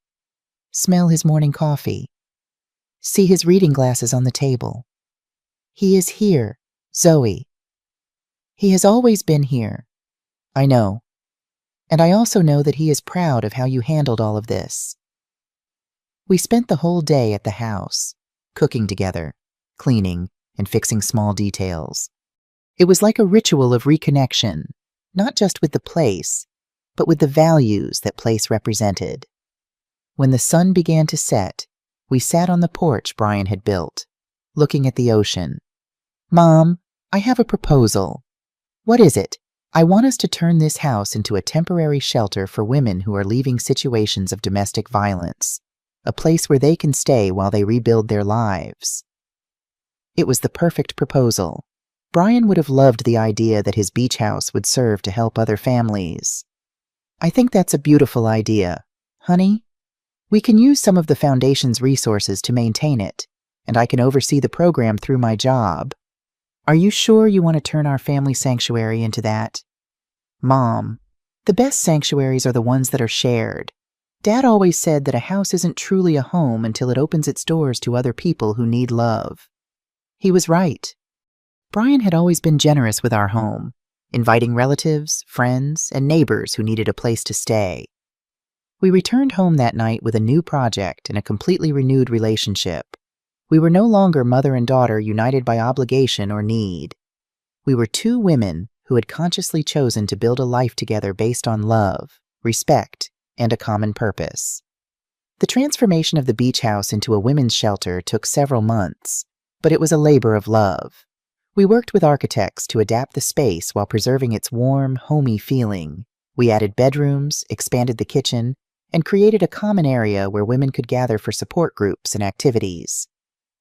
smell his morning coffee, see his reading glasses on the table. He is here, Zoe. He has always been here. I know. And I also know that he is proud of how you handled all of this. We spent the whole day at the house, cooking together, cleaning, and fixing small details. It was like a ritual of reconnection, not just with the place, but with the values that place represented. When the sun began to set, we sat on the porch Brian had built, looking at the ocean. Mom, I have a proposal. What is it? I want us to turn this house into a temporary shelter for women who are leaving situations of domestic violence, a place where they can stay while they rebuild their lives. It was the perfect proposal. Brian would have loved the idea that his beach house would serve to help other families. I think that's a beautiful idea. Honey, we can use some of the foundation's resources to maintain it, and I can oversee the program through my job. Are you sure you want to turn our family sanctuary into that? Mom, the best sanctuaries are the ones that are shared. Dad always said that a house isn't truly a home until it opens its doors to other people who need love. He was right. Brian had always been generous with our home, inviting relatives, friends, and neighbors who needed a place to stay. We returned home that night with a new project and a completely renewed relationship. We were no longer mother and daughter united by obligation or need. We were two women who had consciously chosen to build a life together based on love, respect, and a common purpose. The transformation of the beach house into a women's shelter took several months, but it was a labor of love. We worked with architects to adapt the space while preserving its warm, homey feeling. We added bedrooms, expanded the kitchen, and created a common area where women could gather for support groups and activities.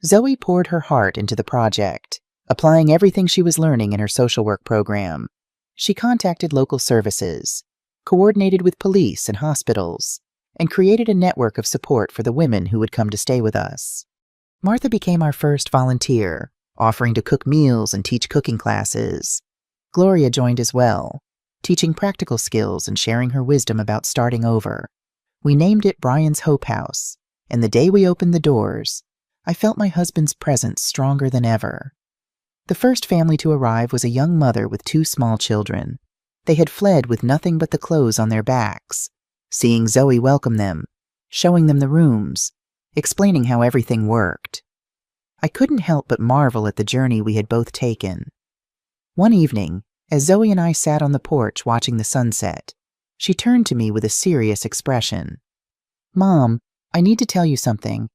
Zoe poured her heart into the project, applying everything she was learning in her social work program. She contacted local services, coordinated with police and hospitals, and created a network of support for the women who would come to stay with us. Martha became our first volunteer, offering to cook meals and teach cooking classes. Gloria joined as well, teaching practical skills and sharing her wisdom about starting over. We named it Brian's Hope House, and the day we opened the doors, I felt my husband's presence stronger than ever. The first family to arrive was a young mother with two small children. They had fled with nothing but the clothes on their backs. Seeing Zoe welcome them, showing them the rooms, explaining how everything worked. I couldn't help but marvel at the journey we had both taken. One evening, as Zoe and I sat on the porch watching the sunset, she turned to me with a serious expression. Mom, I need to tell you something.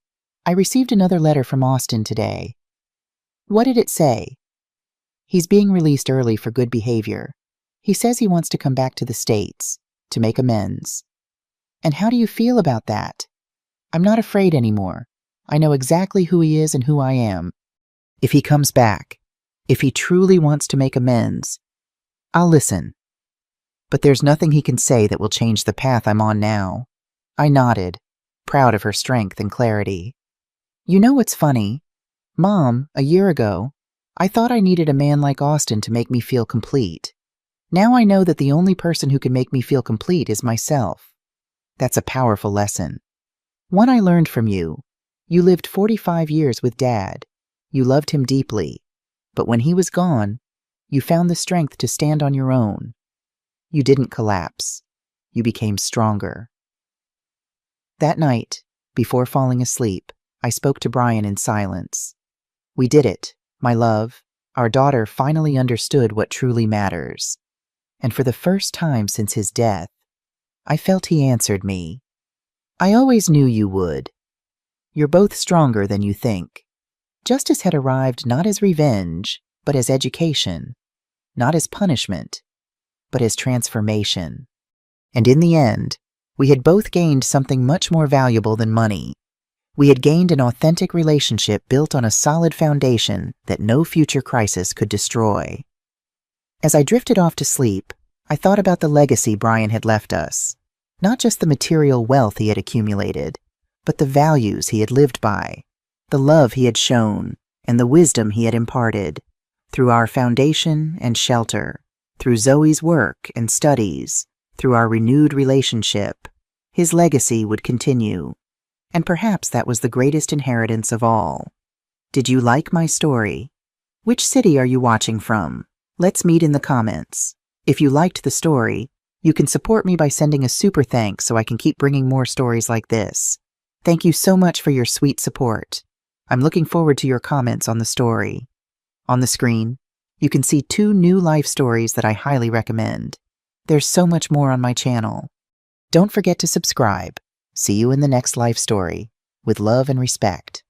I received another letter from Austin today. What did it say? He's being released early for good behavior. He says he wants to come back to the States, to make amends. And how do you feel about that? I'm not afraid anymore. I know exactly who he is and who I am. If he comes back, if he truly wants to make amends, I'll listen. But there's nothing he can say that will change the path I'm on now. I nodded, proud of her strength and clarity. You know what's funny? Mom, a year ago, I thought I needed a man like Austin to make me feel complete. Now I know that the only person who can make me feel complete is myself. That's a powerful lesson. One I learned from you. You lived 45 years with Dad. You loved him deeply. But when he was gone, you found the strength to stand on your own. You didn't collapse. You became stronger. That night, before falling asleep, I spoke to Brian in silence. We did it, my love. Our daughter finally understood what truly matters. And for the first time since his death, I felt he answered me. I always knew you would. You're both stronger than you think. Justice had arrived not as revenge, but as education. Not as punishment, but as transformation. And in the end, we had both gained something much more valuable than money. We had gained an authentic relationship built on a solid foundation that no future crisis could destroy. As I drifted off to sleep, I thought about the legacy Brian had left us. Not just the material wealth he had accumulated, but the values he had lived by, the love he had shown, and the wisdom he had imparted. Through our foundation and shelter, through Zoe's work and studies, through our renewed relationship, his legacy would continue. And perhaps that was the greatest inheritance of all. Did you like my story? Which city are you watching from? Let's meet in the comments. If you liked the story, you can support me by sending a super thanks so I can keep bringing more stories like this. Thank you so much for your sweet support. I'm looking forward to your comments on the story. On the screen, you can see 2 new life stories that I highly recommend. There's so much more on my channel. Don't forget to subscribe. See you in the next life story. With love and respect.